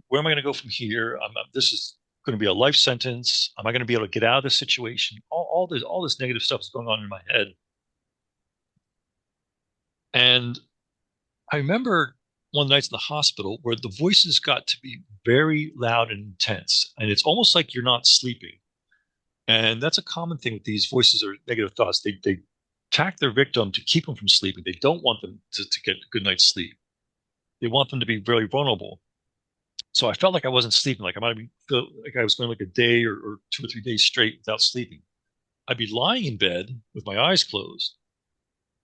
Speaker 1: Where am I going to go from here? This is going to be a life sentence. Am I going to be able to get out of this situation? All this negative stuff is going on in my head. And I remember one of the nights in the hospital where the voices got to be very loud and intense. And it's almost like you're not sleeping. And that's a common thing with these voices or negative thoughts. They attack their victim to keep them from sleeping. They don't want them to get a good night's sleep. They want them to be very vulnerable. So I felt like I wasn't sleeping. Like feel like I was going like a day or 2 or 3 days straight without sleeping. I'd be lying in bed with my eyes closed,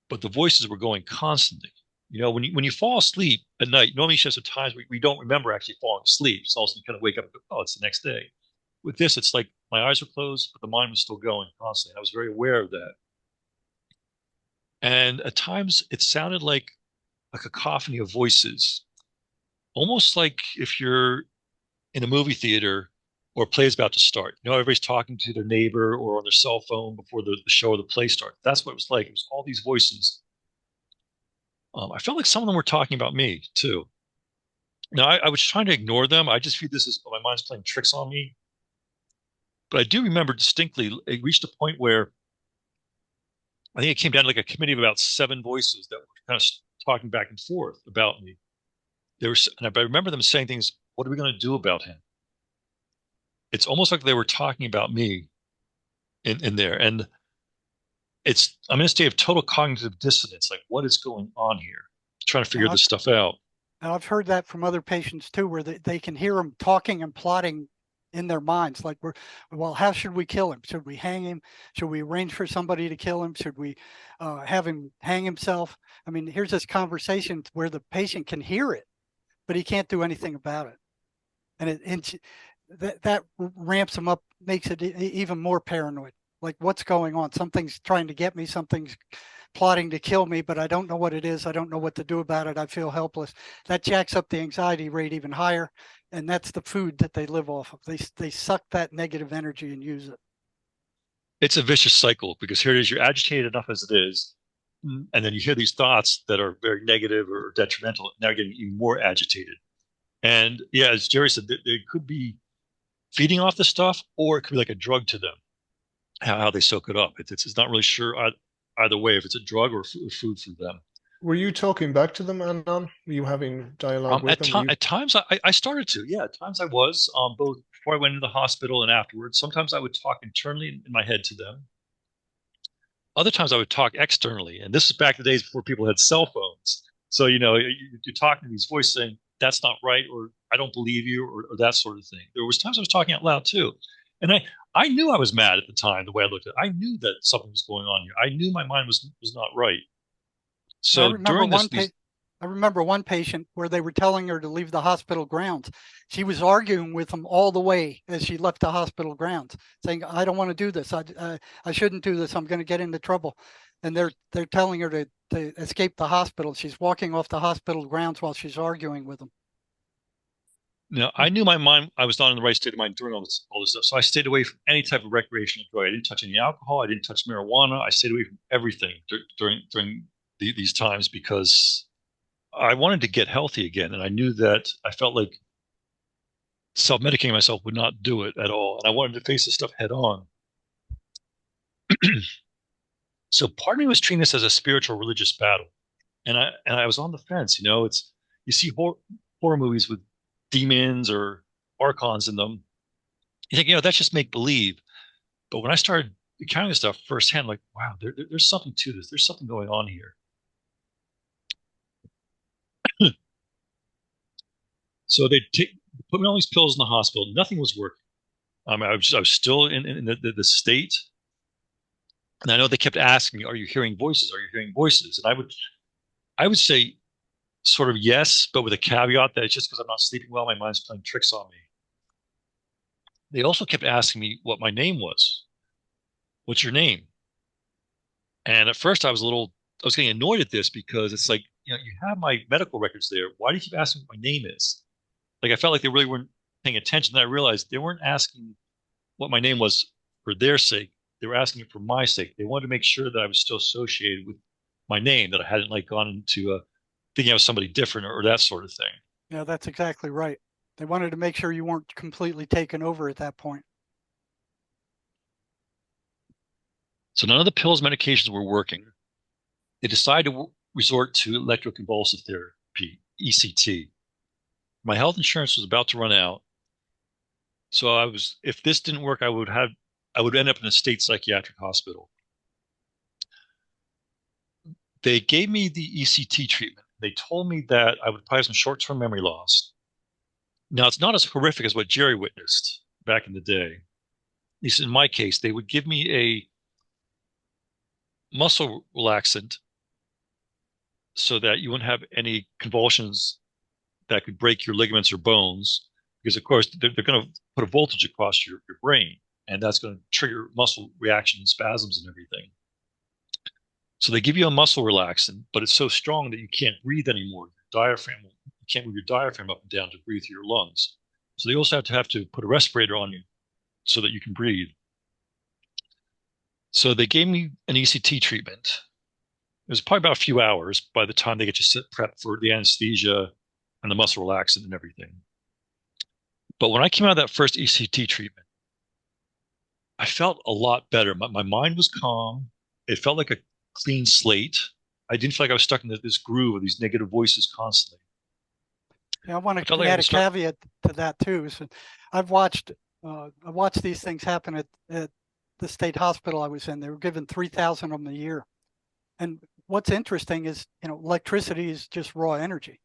Speaker 1: but the voices were going constantly. When you fall asleep at night, normally there's some times we don't remember actually falling asleep. So all of a sudden you kind of wake up and go, oh, it's the next day. With this, it's like my eyes were closed, but the mind was still going constantly. I was very aware of that. And at times it sounded like a cacophony of voices, almost like if you're in a movie theater or a play is about to start. Everybody's talking to their neighbor or on their cell phone before the show or the play starts. That's what it was like. It was all these voices. I felt like some of them were talking about me too. Now, I was trying to ignore them. I just viewed this as my mind's playing tricks on me. But I do remember distinctly, it reached a point where I think it came down to like a committee of about 7 voices that were kind of talking back and forth about me. And I remember them saying things, what are we going to do about him? It's almost like they were talking about me in there. And I'm in a state of total cognitive dissonance. Like, what is going on here? Trying to figure this stuff out.
Speaker 2: And I've heard that from other patients too, where they can hear them talking and plotting in their minds. Like, well, how should we kill him? Should we hang him? Should we arrange for somebody to kill him? Should we have him hang himself? I mean, here's this conversation where the patient can hear it, but he can't do anything about it. And that ramps him up, makes it even more paranoid. Like, what's going on? Something's trying to get me. Something's plotting to kill me, but I don't know what it is. I don't know what to do about it. I feel helpless. That jacks up the anxiety rate even higher. And that's the food that they live off of. They suck that negative energy and use it.
Speaker 1: It's a vicious cycle because here it is, you're agitated enough as it is. And then you hear these thoughts that are very negative or detrimental. Now you're getting even more agitated. And yeah, as Jerry said, they could be feeding off the stuff, or it could be like a drug to them, how they soak it up. It's not really sure either way if it's a drug or food for them.
Speaker 3: Were you talking back to them, Anon? Were you having dialogue with them?
Speaker 1: At times I started to. Yeah, at times I was, both before I went into the hospital and afterwards. Sometimes I would talk internally in my head to them. Other times I would talk externally. And this is back in the days before people had cell phones. So, you're talking to these voices saying, that's not right, or I don't believe you, or that sort of thing. There was times I was talking out loud too. And I knew I was mad at the time, the way I looked at it. I knew that something was going on here. I knew my mind was not right. So
Speaker 2: I remember one patient where they were telling her to leave the hospital grounds. She was arguing with them all the way as she left the hospital grounds, saying, I don't want to do this. I shouldn't do this. I'm going to get into trouble. And they're telling her to escape the hospital. She's walking off the hospital grounds while she's arguing with them.
Speaker 1: Now, I knew my mind, I was not in the right state of mind during all this stuff. So I stayed away from any type of recreational drug. I didn't touch any alcohol. I didn't touch marijuana. I stayed away from everything during these times because I wanted to get healthy again. And I knew that I felt like self-medicating myself would not do it at all. And I wanted to face this stuff head on. So part of me was treating this as a spiritual religious battle. And I was on the fence. You see horror movies with demons or archons in them. You think, that's just make believe. But when I started encountering this stuff firsthand, like, wow, there's something to this. There's something going on here. So they put me on these pills in the hospital. Nothing was working. I was still in the state. And I know they kept asking me, are you hearing voices? Are you hearing voices? And I would say sort of yes, but with a caveat that it's just because I'm not sleeping well, my mind's playing tricks on me. They also kept asking me what my name was. What's your name? And at first I was getting annoyed at this because it's like, you have my medical records there. Why do you keep asking what my name is? Like I felt like they really weren't paying attention. Then I realized they weren't asking what my name was for their sake. They were asking it for my sake. They wanted to make sure that I was still associated with my name, that I hadn't like gone into thinking I was somebody different or that sort of thing.
Speaker 2: Yeah, that's exactly right. They wanted to make sure you weren't completely taken over at that point.
Speaker 1: So none of the pills, medications were working. They decided to resort to electroconvulsive therapy, ECT. My health insurance was about to run out. So if this didn't work, I would end up in a state psychiatric hospital. They gave me the ECT treatment. They told me that I would probably have some short-term memory loss. Now, it's not as horrific as what Jerry witnessed back in the day. At least in my case, they would give me a muscle relaxant so that you wouldn't have any convulsions that could break your ligaments or bones, because of course they're going to put a voltage across your brain, and that's going to trigger muscle reaction and spasms and everything. So they give you a muscle relaxant, but it's so strong that you can't breathe anymore. You can't move your diaphragm up and down to breathe through your lungs. So they also have to put a respirator on you so that you can breathe. So they gave me an ECT treatment. It was probably about a few hours by the time they get you prepped for the anesthesia and the muscle relaxant and everything. But when I came out of that first ECT treatment, I felt a lot better. My mind was calm. It felt like a clean slate. I didn't feel like I was stuck in this groove of these negative voices constantly.
Speaker 2: Yeah, I want to add a caveat to that too. So I watched these things happen at the state hospital I was in. They were given 3,000 of them a year. And what's interesting is, electricity is just raw energy.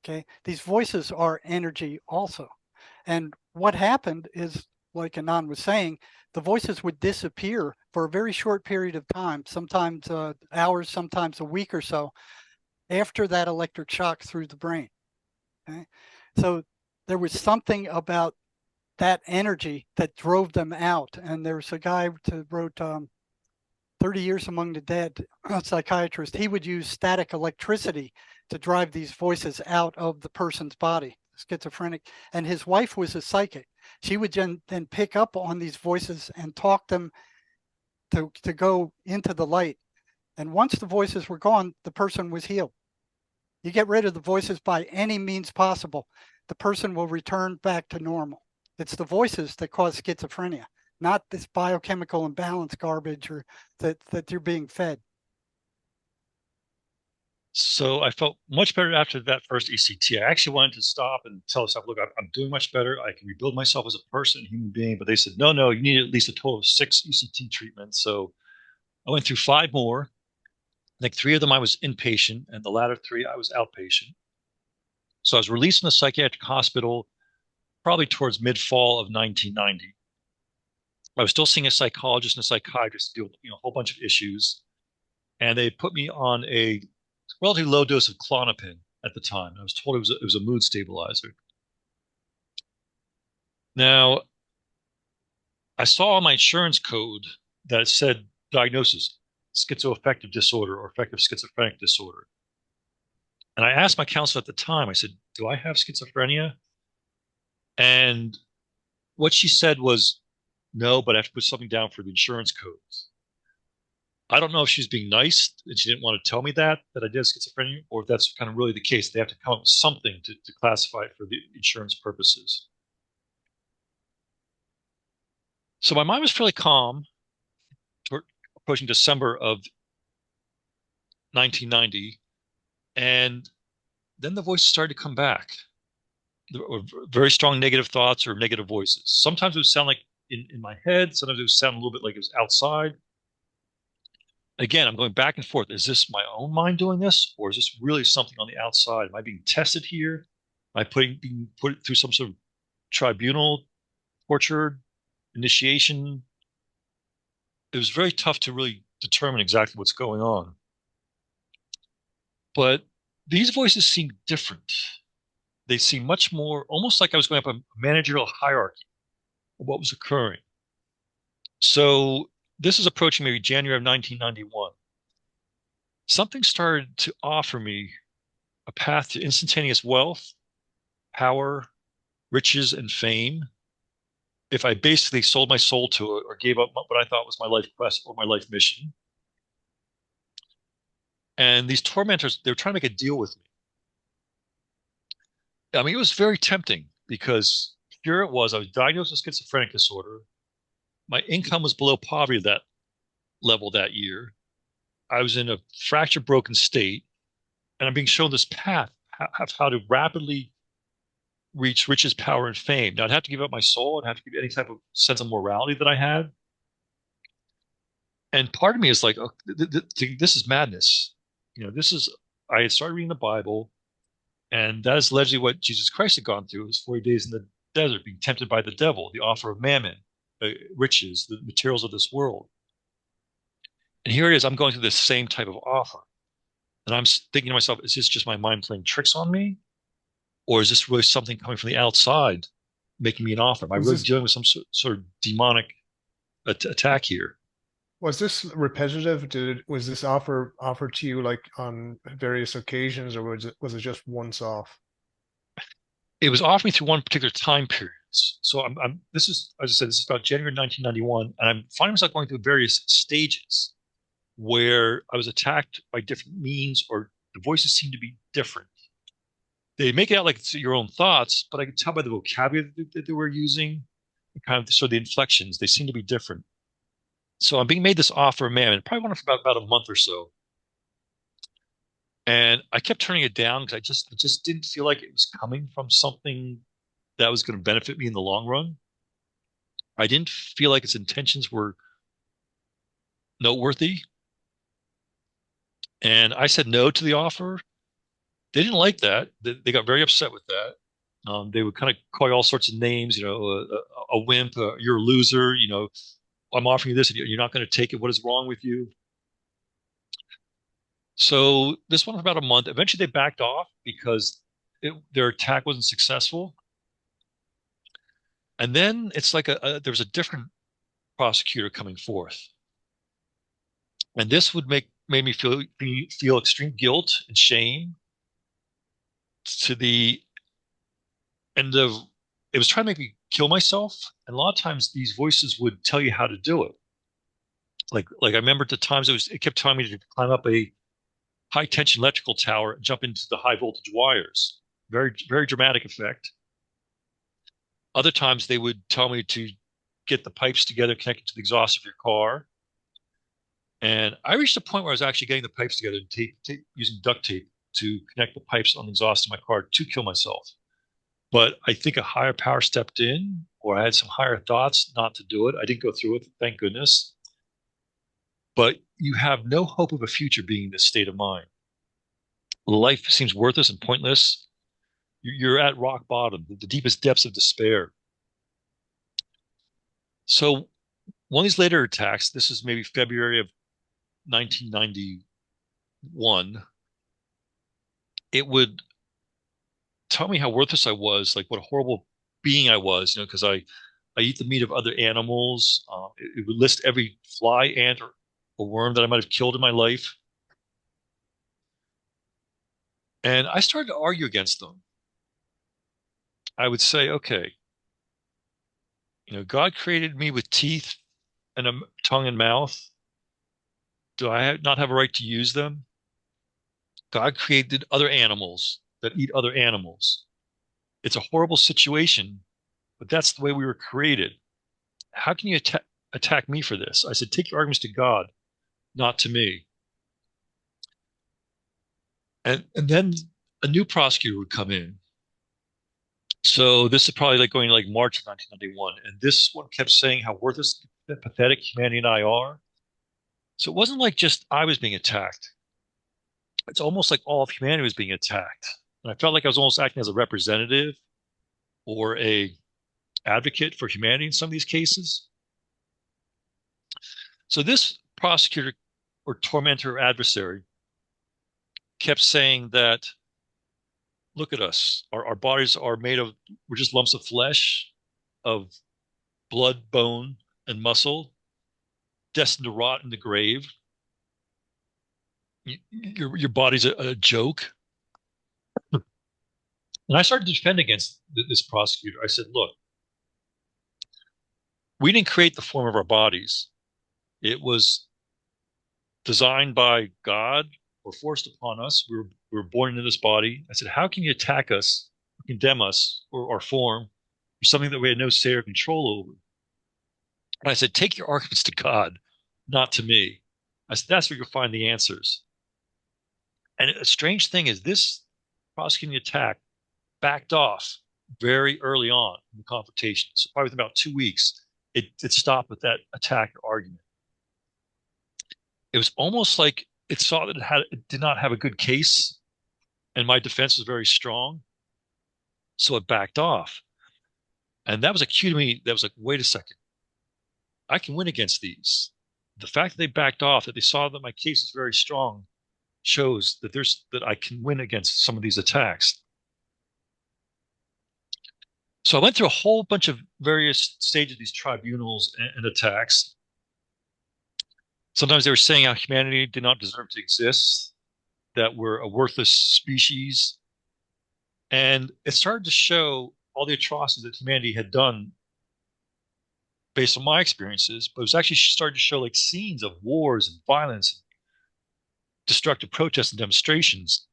Speaker 2: Okay. These voices are energy also. And what happened is, like Anon was saying, the voices would disappear for a very short period of time, sometimes hours, sometimes a week or so, after that electric shock through the brain. Okay. So there was something about that energy that drove them out. And there was a guy who wrote 30 Years Among the Dead, a psychiatrist. He would use static electricity to drive these voices out of the person's body, schizophrenic. And his wife was a psychic. She would then pick up on these voices and talk them to go into the light. And once the voices were gone, the person was healed. You get rid of the voices by any means possible, the person will return back to normal. It's the voices that cause schizophrenia, not this biochemical imbalance garbage or that you're being fed.
Speaker 1: So I felt much better after that first ECT. I actually wanted to stop and tell myself, look, I'm doing much better. I can rebuild myself as a person, human being. But they said, no, you need at least a total of 6 ECT treatments. So I went through 5 more. Like 3 of them I was inpatient, and the latter 3 I was outpatient. So I was released from the psychiatric hospital probably towards mid-fall of 1990. I was still seeing a psychologist and a psychiatrist to deal with a whole bunch of issues. And they put me on a relatively low dose of Klonopin at the time. I was told it was a mood stabilizer. Now, I saw on my insurance code that it said diagnosis, schizoaffective disorder or affective schizophrenic disorder. And I asked my counselor at the time, I said, do I have schizophrenia? And what she said was, no, but I have to put something down for the insurance codes. I don't know if she's being nice and she didn't want to tell me that I did have schizophrenia, or if that's kind of really the case. They have to come up with something to classify it for the insurance purposes. So my mind was fairly calm approaching December of 1990. And then the voices started to come back. There were very strong negative thoughts or negative voices. Sometimes it would sound like in my head. Sometimes it would sound a little bit like it was outside. Again, I'm going back and forth. Is this my own mind doing this, or is this really something on the outside? Am I being tested here? being put through some sort of tribunal, tortured, initiation? It was very tough to really determine exactly what's going on. But these voices seem different. They seem much more, almost like I was going up a managerial hierarchy of what was occurring. So this is approaching maybe January of 1991. Something started to offer me a path to instantaneous wealth, power, riches, and fame if I basically sold my soul to it or gave up what I thought was my life quest or my life mission. And these tormentors, they were trying to make a deal with me. I mean, it was very tempting because here it was, I was diagnosed with schizophrenic disorder. My income was below poverty that level that year. I was in a fractured, broken state, and I'm being shown this path of how to rapidly reach riches, power, and fame. Now, I'd have to give up my soul. I'd have to give any type of sense of morality that I had. And part of me is like, oh, this is madness. I had started reading the Bible, and that is allegedly what Jesus Christ had gone through. It was 40 days in the desert, being tempted by the devil, the offer of mammon, riches, the materials of this world. And here it is, I'm going through this same type of offer. And I'm thinking to myself, is this just my mind playing tricks on me? Or is this really something coming from the outside making me an offer? Am I really dealing with some sort of demonic attack here?
Speaker 3: Was this repetitive? Was this offer offered to you like on various occasions, or was it just once off?
Speaker 1: It was offered me through one particular time period. So this is, as I said, this is about January 1991, and I'm finding myself going through various stages where I was attacked by different means, or the voices seem to be different. They make it out like it's your own thoughts, but I could tell by the vocabulary that they were using, kind of sort of the inflections, they seem to be different. So I'm being made this offer of mammon. It probably went on for about a month or so. And I kept turning it down because I just didn't feel like it was coming from something that was going to benefit me in the long run. I didn't feel like its intentions were noteworthy. And I said no to the offer. They didn't like that. They got very upset with that. They would kind of call you all sorts of names, a wimp, you're a loser, I'm offering you this and you're not going to take it. What is wrong with you? So this went for about a month. Eventually they backed off because their attack wasn't successful. And then it's like there was a different prosecutor coming forth. And this would made me feel extreme guilt and shame to the end of, it was trying to make me kill myself. And a lot of times these voices would tell you how to do it. Like I remember at the times it kept telling me to climb up a high tension electrical tower and jump into the high voltage wires. Very, very dramatic effect. Other times they would tell me to get the pipes together, connected to the exhaust of your car. And I reached a point where I was actually getting the pipes together and using duct tape to connect the pipes on the exhaust of my car to kill myself. But I think a higher power stepped in, or I had some higher thoughts not to do it. I didn't go through it, thank goodness. But you have no hope of a future being in this state of mind. Life seems worthless and pointless. You're at rock bottom, the deepest depths of despair. So one of these later attacks, this is maybe February of 1991, it would tell me how worthless I was, like what a horrible being I was, because I eat the meat of other animals. It would list every fly, ant, or worm that I might have killed in my life. And I started to argue against them. I would say, okay, God created me with teeth and a tongue and mouth. Do I not have a right to use them? God created other animals that eat other animals. It's a horrible situation, but that's the way we were created. How can you attack me for this? I said, take your arguments to God, not to me. And then a new prosecutor would come in. So this is probably like going like March of 1991. And this one kept saying how worthless and pathetic humanity and I are. So it wasn't like just I was being attacked. It's almost like all of humanity was being attacked. And I felt like I was almost acting as a representative or a advocate for humanity in some of these cases. So this prosecutor or tormentor or adversary kept saying that, look at us, our bodies are made of, we're just lumps of flesh, of blood, bone, and muscle, destined to rot in the grave. Your body's a joke. And I started to defend against this prosecutor. I said, look, we didn't create the form of our bodies. It was designed by God or forced upon us. We were born into this body. I said, how can you attack us, condemn us, or our form for something that we had no say or control over? And I said, take your arguments to God, not to me. I said, that's where you'll find the answers. And a strange thing is this prosecuting attack backed off very early on in the confrontation. So probably within about 2 weeks, it stopped with that attack or argument. It was almost like it saw that it did not have a good case, and my defense was very strong, so it backed off. And that was a cue to me that was like, wait a second, I can win against these. The fact that they backed off, that they saw that my case is very strong, shows that that I can win against some of these attacks. So I went through a whole bunch of various stages of these tribunals and attacks. Sometimes they were saying how humanity did not deserve to exist, that we're a worthless species. And it started to show all the atrocities that humanity had done based on my experiences, but it was actually starting to show like scenes of wars and violence, destructive protests and demonstrations.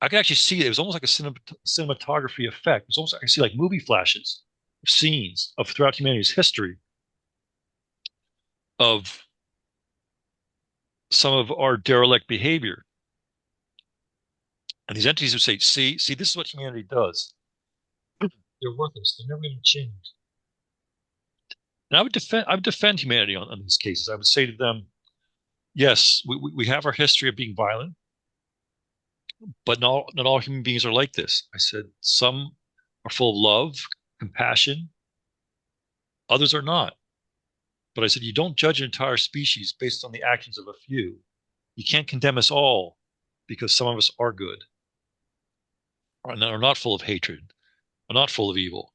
Speaker 1: I could actually see it. It was almost like a cinematography effect. It was almost, I could see like movie flashes of scenes of throughout humanity's history of some of our derelict behavior. And these entities would say, see, this is what humanity does. They're worthless. They're never going to change. And I would defend humanity on these cases. I would say to them, yes, we have our history of being violent, but not all human beings are like this. I said, some are full of love, compassion, others are not. But I said, you don't judge an entire species based on the actions of a few. You can't condemn us all because some of us are good, and are not full of hatred, are not full of evil.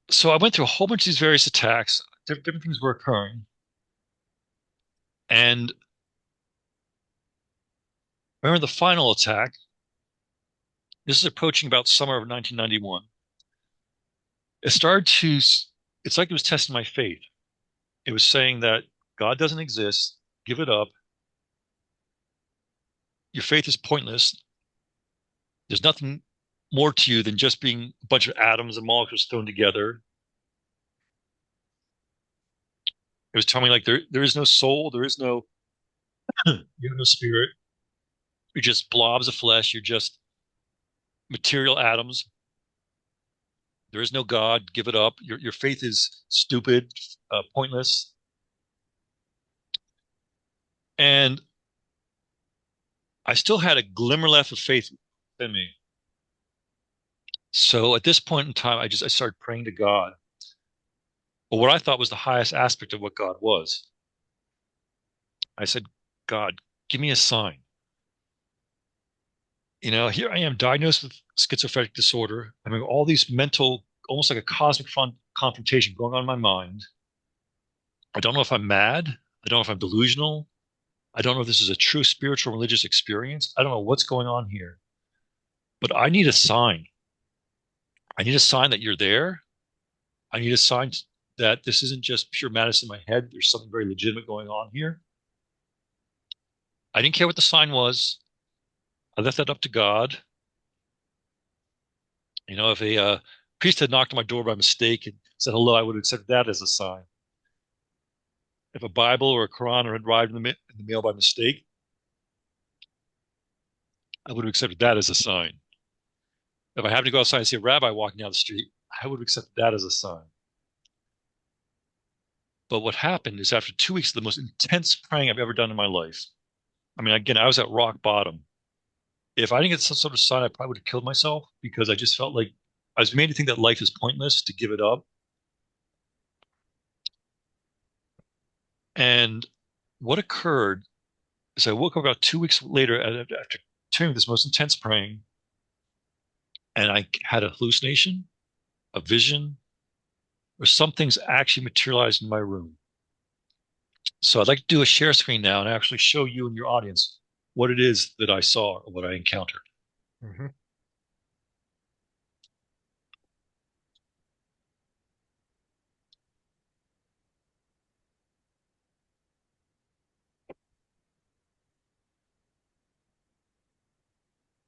Speaker 1: So I went through a whole bunch of these various attacks. Different things were occurring. And I remember the final attack. This is approaching about summer of 1991. It's like it was testing my faith. It was saying that God doesn't exist, give it up. Your faith is pointless. There's nothing more to you than just being a bunch of atoms and molecules thrown together. It was telling me like there is no soul, there is no you have no spirit. You're just blobs of flesh, you're just material atoms. There is no God, give it up. Your faith is stupid, pointless. And I still had a glimmer left of faith in me. So at this point in time, I started praying to God. But what I thought was the highest aspect of what God was. I said, God, give me a sign. You know, here I am diagnosed with schizophrenic disorder. I mean, all these mental, almost like a cosmic confrontation going on in my mind. I don't know if I'm mad. I don't know if I'm delusional. I don't know if this is a true spiritual religious experience. I don't know what's going on here. But I need a sign. I need a sign that you're there. I need a sign that this isn't just pure madness in my head. There's something very legitimate going on here. I didn't care what the sign was. I left that up to God. You know, if a priest had knocked on my door by mistake and said hello, I would have accepted that as a sign. If a Bible or a Quran had arrived in the mail by mistake, I would have accepted that as a sign. If I happened to go outside and see a rabbi walking down the street, I would have accepted that as a sign. But what happened is after 2 weeks of the most intense praying I've ever done in my life, I mean, again, I was at rock bottom. If I didn't get some sort of sign, I probably would have killed myself because I just felt like I was made to think that life is pointless, to give it up. And what occurred is I woke up about 2 weeks later after doing this most intense praying, and I had a hallucination, a vision, or something's actually materialized in my room. So I'd like to do a share screen now and actually show you and your audience what it is that I saw or what I encountered.
Speaker 3: Mm-hmm.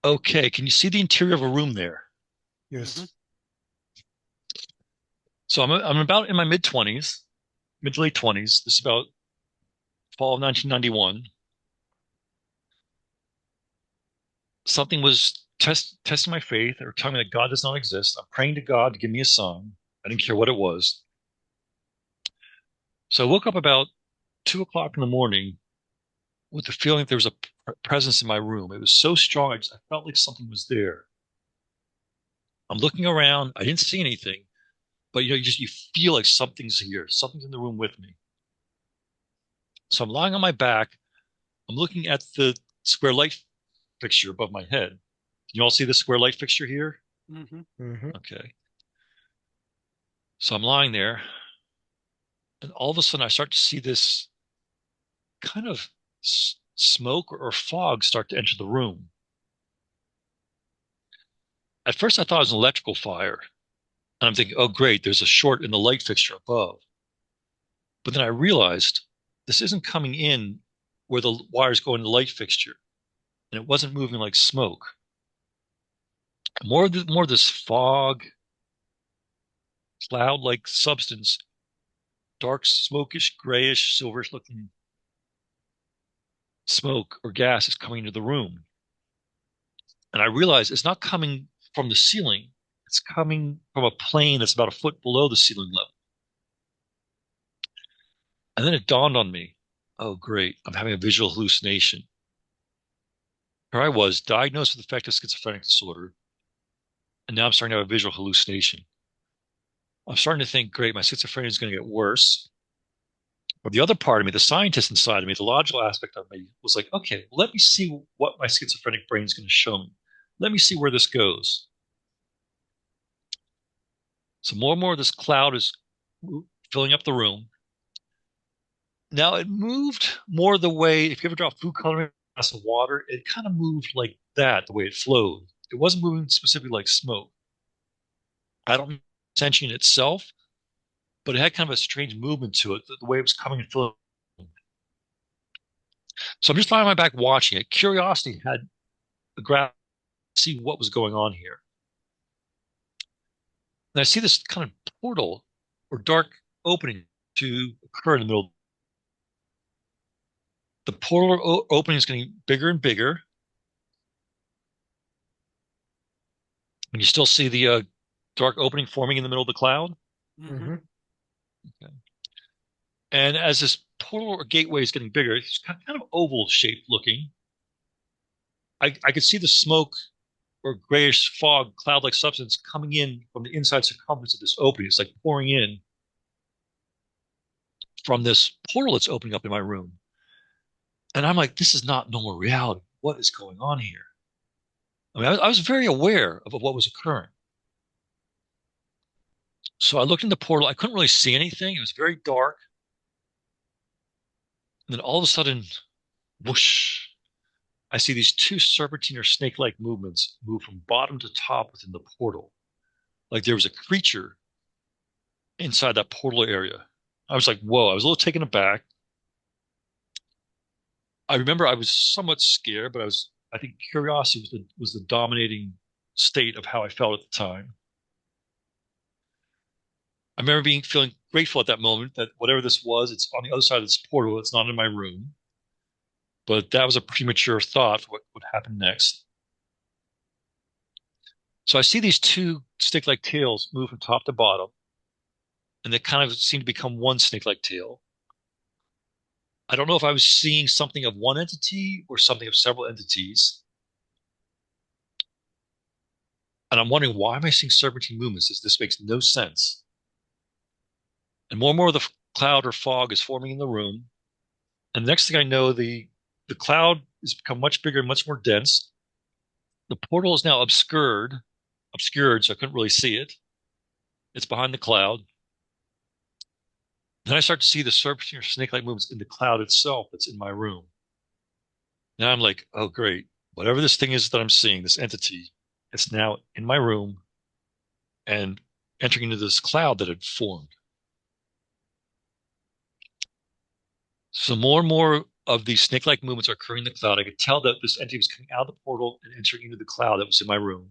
Speaker 1: Okay, can you see the interior of a room there?
Speaker 3: Yes.
Speaker 2: Mhm.
Speaker 1: So I'm about in my mid-20s, mid to late 20s. This is about fall of 1991. Something was testing my faith or telling me that God does not exist. I'm praying to God to give me a sign. I didn't care what it was. So I woke up about 2 o'clock in the morning with the feeling that there was a presence in my room. It was so strong, I felt like something was there. I'm looking around. I didn't see anything, but you feel like something's here. Something's in the room with me. So I'm lying on my back. I'm looking at the square light fixture above my head. Can you all see the square light fixture here?
Speaker 2: Mhm.
Speaker 3: Mm-hmm.
Speaker 1: Okay. So I'm lying there, and all of a sudden I start to see this kind of smoke or fog start to enter the room. At first, I thought it was an electrical fire, and I'm thinking, oh, great, there's a short in the light fixture above. But then I realized this isn't coming in where the wires go in the light fixture, and it wasn't moving like smoke. More of this fog, cloud-like substance, dark, smokish, grayish, silverish looking smoke or gas is coming into the room. And I realized it's not coming from the ceiling. It's coming from a plane that's about a foot below the ceiling level. And then it dawned on me, oh, great, I'm having a visual hallucination. Here I was, diagnosed with affective schizophrenic disorder, and now I'm starting to have a visual hallucination. I'm starting to think, great, my schizophrenia is going to get worse. But the other part of me, the scientist inside of me, the logical aspect of me was like, okay, let me see what my schizophrenic brain is going to show me. Let me see where this goes. So more and more of this cloud is filling up the room. Now it moved more the way, if you ever drop food coloring in a glass of water, it kind of moved like that, the way it flowed. It wasn't moving specifically like smoke. I don't know sentient itself, but it had kind of a strange movement to it, the way it was coming and flowing. So I'm just lying on my back watching it. Curiosity had a grab to see what was going on here. And I see this kind of portal or dark opening to occur in the middle. The portal opening is getting bigger and bigger. And you still see the dark opening forming in the middle of the cloud.
Speaker 2: Mhm.
Speaker 3: Mm-hmm.
Speaker 1: Okay. And as this portal or gateway is getting bigger, it's kind of oval shaped looking. I could see the smoke or grayish fog, cloud-like substance coming in from the inside circumference of this opening. It's like pouring in from this portal that's opening up in my room. And I'm like, this is not normal reality. What is going on here? I mean, I was very aware of what was occurring. So I looked in the portal. I couldn't really see anything. It was very dark. And then all of a sudden, whoosh, I see these two serpentine or snake-like movements move from bottom to top within the portal. Like there was a creature inside that portal area. I was like, whoa, I was a little taken aback. I remember I was somewhat scared, but I think curiosity was the dominating state of how I felt at the time. I remember feeling grateful at that moment that whatever this was, it's on the other side of this portal. It's not in my room. But that was a premature thought for what would happen next. So I see these two snake-like tails move from top to bottom, and they kind of seem to become one snake-like tail. I don't know if I was seeing something of one entity or something of several entities. And I'm wondering, why am I seeing serpentine movements? This makes no sense. And more of the cloud or fog is forming in the room. And the next thing I know, the cloud has become much bigger and much more dense. The portal is now obscured, so I couldn't really see it. It's behind the cloud. Then I start to see the serpentine or snake-like movements in the cloud itself that's in my room. Now I'm like, oh, great. Whatever this thing is that I'm seeing, this entity, it's now in my room and entering into this cloud that had formed. So more and more of these snake-like movements are occurring in the cloud. I could tell that this entity was coming out of the portal and entering into the cloud that was in my room.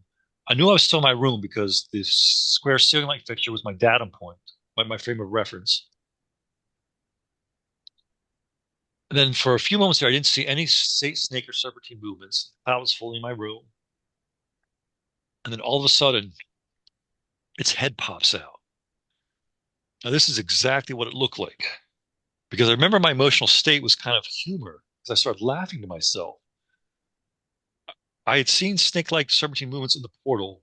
Speaker 1: I knew I was still in my room because this square ceiling-like fixture was my datum point, my frame of reference. And then for a few moments there, I didn't see any snake or serpentine movements. The cloud was fully in my room. And then all of a sudden, its head pops out. Now, this is exactly what it looked like. Because I remember my emotional state was kind of humor, because I started laughing to myself. I had seen snake-like serpentine movements in the portal.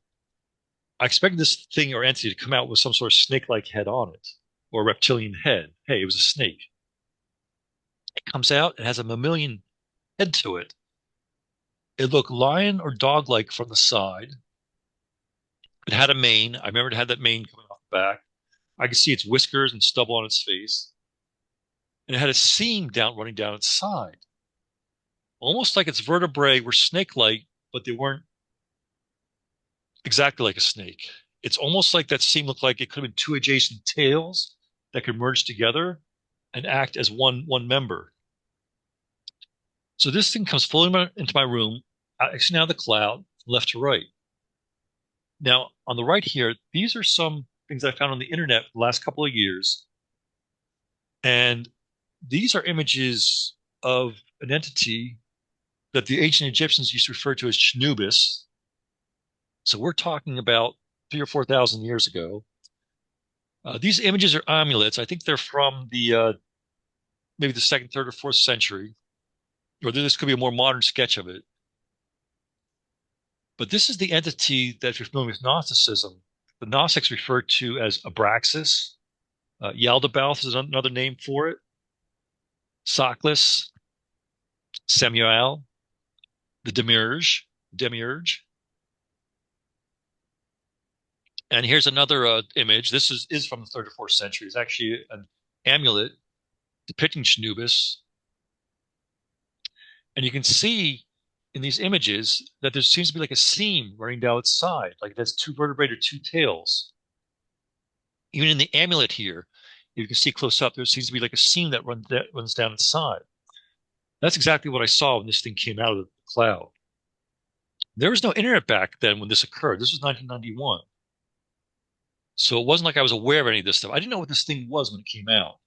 Speaker 1: I expected this thing or entity to come out with some sort of snake-like head on it, or a reptilian head. Hey, it was a snake. It comes out, it has a mammalian head to it. It looked lion or dog-like from the side. It had a mane. I remember it had that mane coming off the back. I could see its whiskers and stubble on its face. And it had a seam running down its side. Almost like its vertebrae were snake-like, but they weren't exactly like a snake. It's almost like that seam looked like it could have been two adjacent tails that could merge together and act as one member. So this thing comes fully into my room, actually out of the cloud, left to right. Now, on the right here, these are some things I found on the internet for the last couple of years. And these are images of an entity that the ancient Egyptians used to refer to as Chnubis. So we're talking about 3,000 or 4,000 years ago. These images are amulets. I think they're from the maybe the second, third, or fourth century, or this could be a more modern sketch of it. But this is the entity that, if you're familiar with Gnosticism, the Gnostics refer to as Abraxas. Yaldabaoth is another name for it. Sockless, Samuel, the Demiurge. And here's another image. This is from the third or fourth century. It's actually an amulet depicting Chnubis. And you can see in these images that there seems to be like a seam running down its side, like it has two vertebrae or two tails. Even in the amulet here, you can see close up, there seems to be like a seam that runs down its side. That's exactly what I saw when this thing came out of the cloud. There was no internet back then when this occurred. This was 1991. So it wasn't like I was aware of any of this stuff. I didn't know what this thing was when it came out.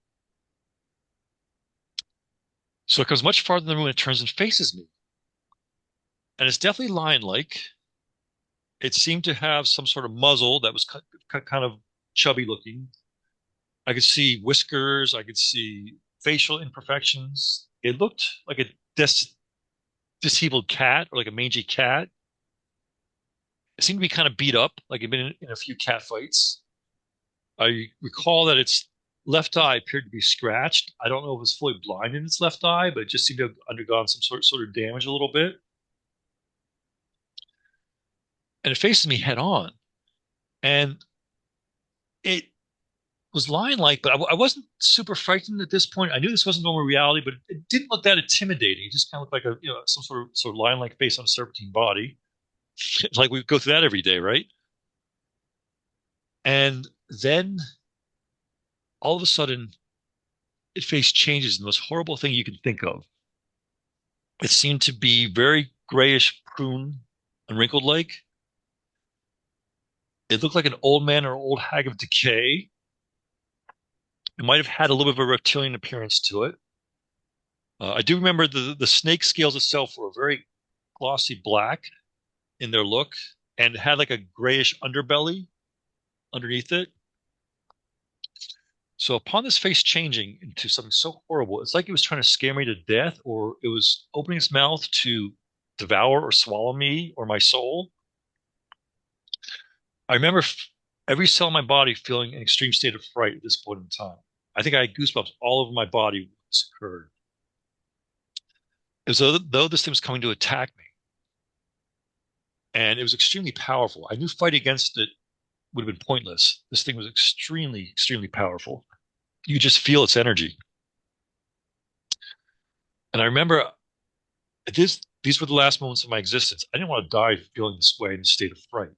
Speaker 1: So it comes much farther in the room and it turns and faces me. And it's definitely lion-like. It seemed to have some sort of muzzle that was kind of chubby looking. I could see whiskers. I could see facial imperfections. It looked like a disabled cat or like a mangy cat. It seemed to be kind of beat up, like it'd been in a few cat fights. I recall that its left eye appeared to be scratched. I don't know if it was fully blind in its left eye, but it just seemed to have undergone some sort of damage a little bit. And it faces me head on. And it was lion-like, but I wasn't super frightened at this point. I knew this wasn't normal reality, but it didn't look that intimidating. It just kind of looked like some sort of lion-like face on a serpentine body. It's like we go through that every day, right? And then all of a sudden, its face changes, the most horrible thing you can think of. It seemed to be very grayish prune and wrinkled like. It looked like an old man or old hag of decay. It might have had a little bit of a reptilian appearance to it. I do remember the snake scales itself were very glossy black in their look and had like a grayish underbelly underneath it. So upon this face changing into something so horrible, it's like it was trying to scare me to death, or it was opening its mouth to devour or swallow me or my soul. I remember every cell in my body feeling an extreme state of fright at this point in time. I think I had goosebumps all over my body when this occurred. It was though this thing was coming to attack me. And it was extremely powerful. I knew fighting against it would have been pointless. This thing was extremely, extremely powerful. You just feel its energy. And I remember these were the last moments of my existence. I didn't want to die feeling this way in a state of fright.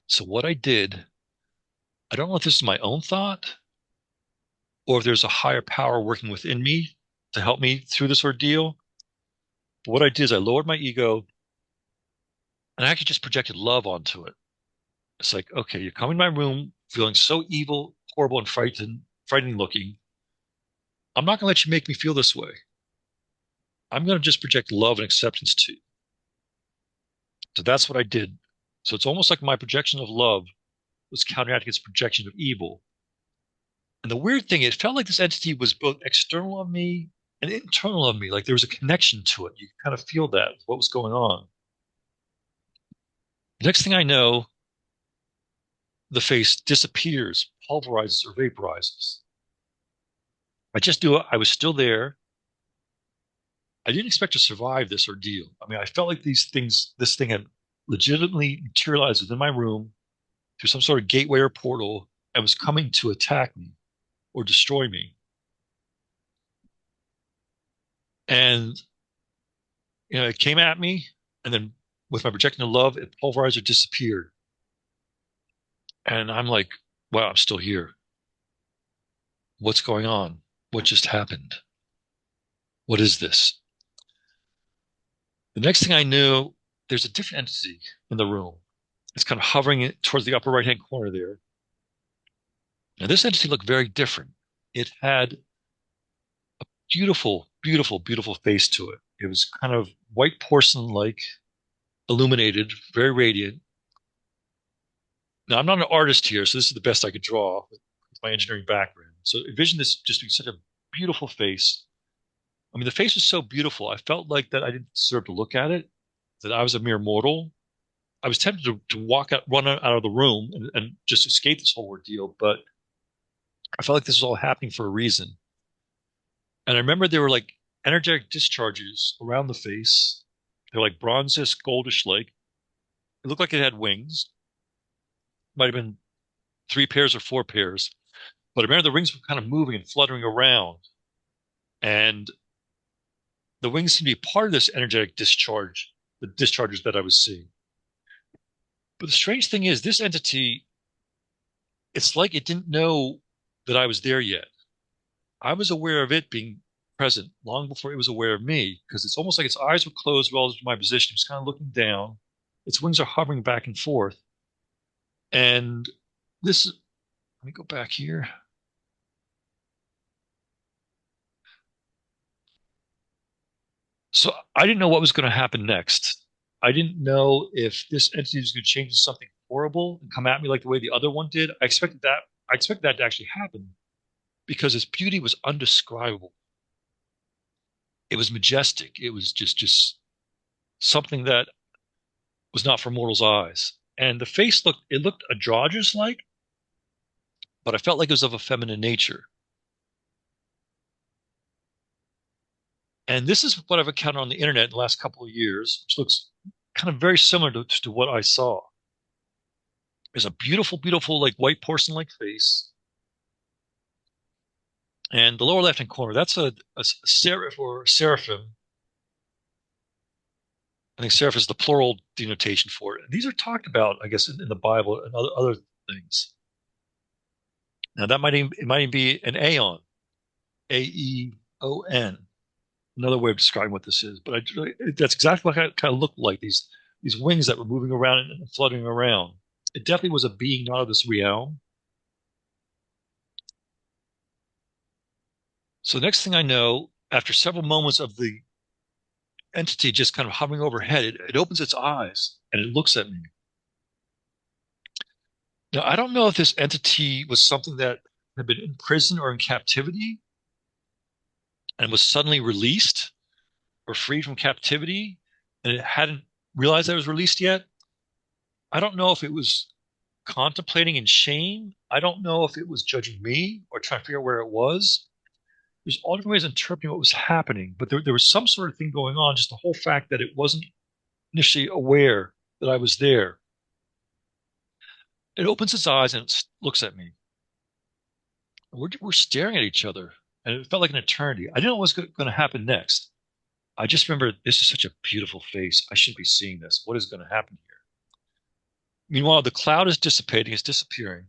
Speaker 1: So what I did, I don't know if this is my own thought or if there's a higher power working within me to help me through this ordeal. But what I did is I lowered my ego and I actually just projected love onto it. It's like, okay, you're coming to my room feeling so evil, horrible, and frightening looking. I'm not going to let you make me feel this way. I'm going to just project love and acceptance to you. So that's what I did. So it's almost like my projection of love was counteracting its projection of evil. And the weird thing, it felt like this entity was both external of me and internal of me. Like there was a connection to it. You kind of feel that, what was going on. The next thing I know, the face disappears, pulverizes, or vaporizes. I just knew I was still there. I didn't expect to survive this ordeal. I mean, I felt like this thing had legitimately materialized within my room through some sort of gateway or portal and was coming to attack me or destroy me. And, it came at me, and then with my projection of love, it pulverized or disappeared. And I'm like, wow, I'm still here. What's going on? What just happened? What is this? The next thing I knew, there's a different entity in the room. It's kind of hovering towards the upper right-hand corner there. Now, this entity looked very different. It had a beautiful, beautiful, beautiful face to it. It was kind of white porcelain-like, illuminated, very radiant. Now, I'm not an artist here, so this is the best I could draw with my engineering background. So envision this just being such a beautiful face. I mean, the face was so beautiful. I felt like that I didn't deserve to look at it, that I was a mere mortal. I was tempted to run out of the room and just escape this whole ordeal, but I felt like this was all happening for a reason. And I remember there were like energetic discharges around the face. They're like bronzes, goldish like. It looked like it had wings. Might have been 3 pairs or 4 pairs. But I remember the wings were kind of moving and fluttering around. And the wings seemed to be part of this energetic discharge, the discharges that I was seeing. But the strange thing is, this entity, it's like it didn't know that I was there yet. I was aware of it being present long before it was aware of me, because it's almost like its eyes were closed relative to my position. It was kind of looking down. Its wings are hovering back and forth. And let me go back here. So I didn't know what was going to happen next. I didn't know if this entity was going to change into something horrible and come at me like the way the other one did. I expected that to actually happen because its beauty was undescribable. It was majestic. It was just something that was not for mortals' eyes. And the face looked androgynous-like, but I felt like it was of a feminine nature. And this is what I've encountered on the internet in the last couple of years, which looks kind of very similar to what I saw. There's a beautiful, beautiful, like white porcelain-like face. And the lower left-hand corner, that's a seraph or seraphim. I think seraph is the plural denotation for it. And these are talked about, I guess, in the Bible and other things. Now, it might even be an aeon, A-E-O-N. Another way of describing what this is, but that's exactly what it kind of looked like, these wings that were moving around and fluttering around. It definitely was a being not of this realm. So the next thing I know, after several moments of the entity just kind of hovering overhead, it opens its eyes and it looks at me. Now, I don't know if this entity was something that had been in prison or in captivity and was suddenly released or freed from captivity and it hadn't realized that it was released yet. I don't know if it was contemplating in shame. I don't know if it was judging me or trying to figure out where it was. There's all different ways of interpreting what was happening, but there was some sort of thing going on, just the whole fact that it wasn't initially aware that I was there. It opens its eyes and it looks at me. We're staring at each other, and it felt like an eternity. I didn't know what was going to happen next. I just remember this is such a beautiful face. I shouldn't be seeing this. What is going to happen here? Meanwhile, the cloud is dissipating, it's disappearing.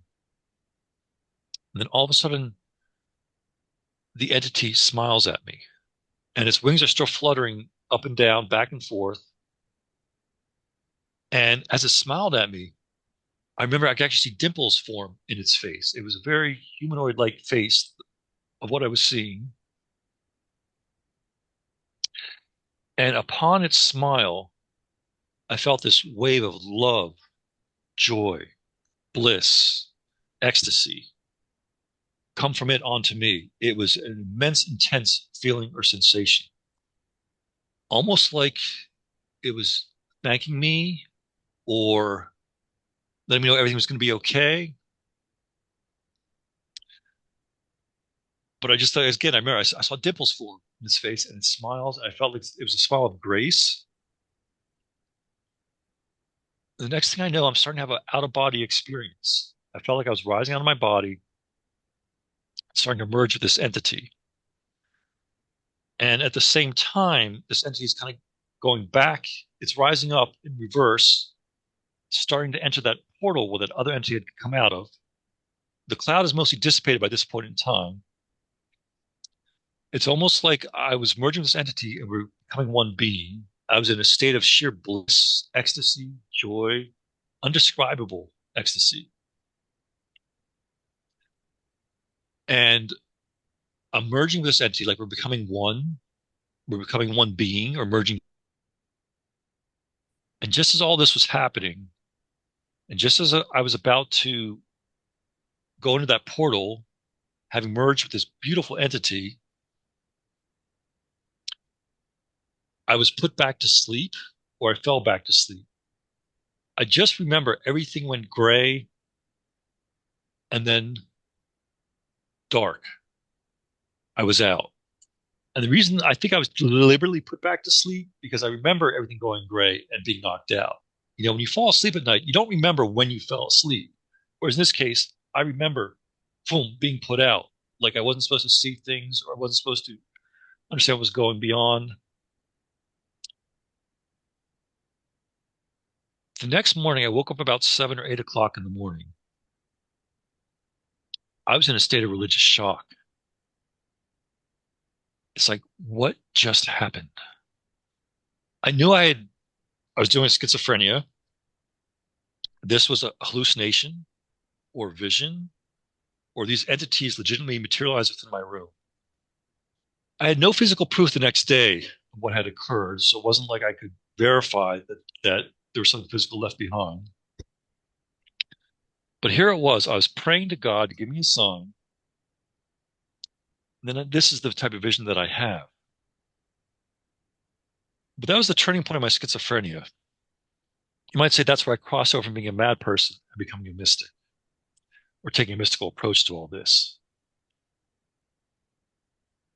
Speaker 1: And then all of a sudden, the entity smiles at me, and its wings are still fluttering up and down, back and forth. And as it smiled at me, I remember I could actually see dimples form in its face. It was a very humanoid-like face of what I was seeing. And upon its smile, I felt this wave of love, joy, bliss, ecstasy come from it onto me. It was an immense, intense feeling or sensation. Almost like it was thanking me or letting me know everything was going to be okay. But I just thought, again, I remember I saw dimples form in his face and it smiles. I felt like it was a smile of grace. The next thing I know, I'm starting to have an out-of-body experience. I felt like I was rising out of my body, starting to merge with this entity. And at the same time, this entity is kind of going back. It's rising up in reverse, starting to enter that portal where that other entity had come out of. The cloud is mostly dissipated by this point in time. It's almost like I was merging with this entity and we're becoming one being. I was in a state of sheer bliss, ecstasy, joy, undescribable ecstasy. And I'm merging with this entity, like we're becoming one. We're becoming one being or merging. And just as all this was happening, and just as I was about to go into that portal, having merged with this beautiful entity, I was put back to sleep, or I fell back to sleep. I just remember everything went gray and then dark. I was out. And the reason I think I was deliberately put back to sleep, because I remember everything going gray and being knocked out. You know, when you fall asleep at night, you don't remember when you fell asleep. Whereas in this case, I remember, boom, being put out. Like I wasn't supposed to see things or I wasn't supposed to understand what was going beyond. The next morning, I woke up about 7 or 8 o'clock in the morning. I was in a state of religious shock. It's like, what just happened? I knew I was doing schizophrenia. This was a hallucination or vision, or these entities legitimately materialized within my room. I had no physical proof the next day of what had occurred, so it wasn't like I could verify that there was something physical left behind. But here it was. I was praying to God to give me a sign. And then this is the type of vision that I have. But that was the turning point of my schizophrenia. You might say that's where I cross over from being a mad person and becoming a mystic, or taking a mystical approach to all this.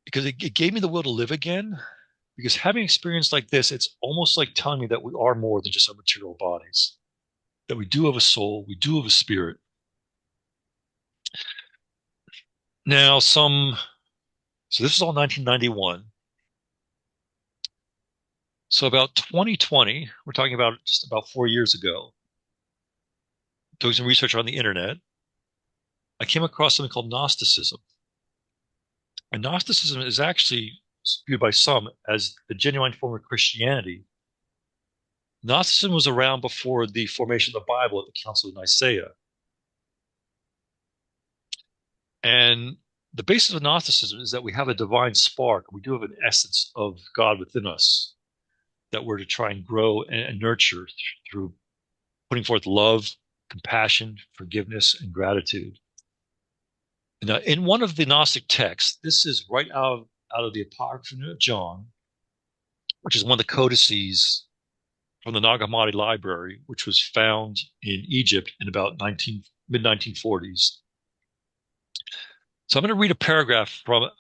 Speaker 1: Because it gave me the will to live again. Because having experience like this, it's almost like telling me that we are more than just our material bodies, that we do have a soul, we do have a spirit. Now, so this is all 1991. So about 2020, we're talking about just about 4 years ago, doing some research on the internet, I came across something called Gnosticism. And Gnosticism is actually viewed by some as a genuine form of Christianity. Gnosticism was around before the formation of the Bible at the Council of Nicaea. And the basis of Gnosticism is that we have a divine spark. We do have an essence of God within us that we're to try and grow and nurture through putting forth love, compassion, forgiveness, and gratitude. Now, in one of the Gnostic texts, this is right out of the Apocrypha of John, which is one of the codices from the Nag Hammadi library, which was found in Egypt in about mid-1940s. So I'm going to read a paragraph from a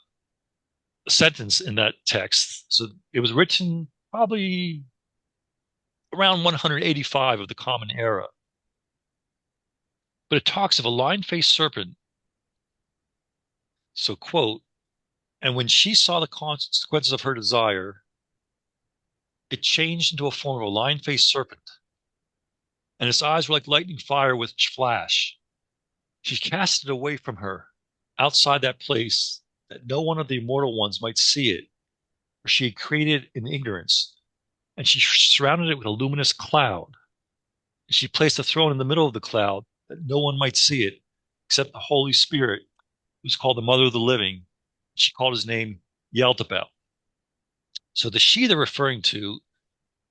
Speaker 1: sentence in that text. So it was written probably around 185 of the Common Era. But it talks of a lion-faced serpent. So, quote, and when she saw the consequences of her desire, it changed into a form of a lion-faced serpent, and its eyes were like lightning fire with flash. She cast it away from her, outside that place, that no one of the immortal ones might see it, for she had created in ignorance, and she surrounded it with a luminous cloud. And she placed a throne in the middle of the cloud, that no one might see it, except the Holy Spirit, who's called the Mother of the Living. She called his name Yaldabaoth. So the she they're referring to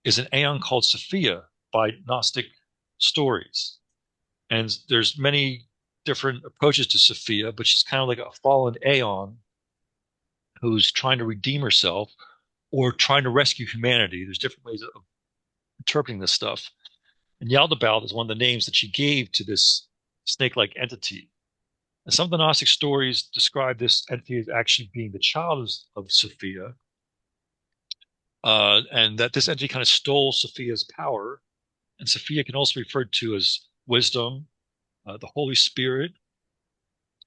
Speaker 1: is an Aon called Sophia by Gnostic stories. And there's many different approaches to Sophia, but she's kind of like a fallen Aon who's trying to redeem herself or trying to rescue humanity. There's different ways of interpreting this stuff. And Yaldabaoth is one of the names that she gave to this snake-like entity. And some of the Gnostic stories describe this entity as actually being the child of Sophia, and that this entity kind of stole Sophia's power. And Sophia can also be referred to as wisdom, the Holy Spirit,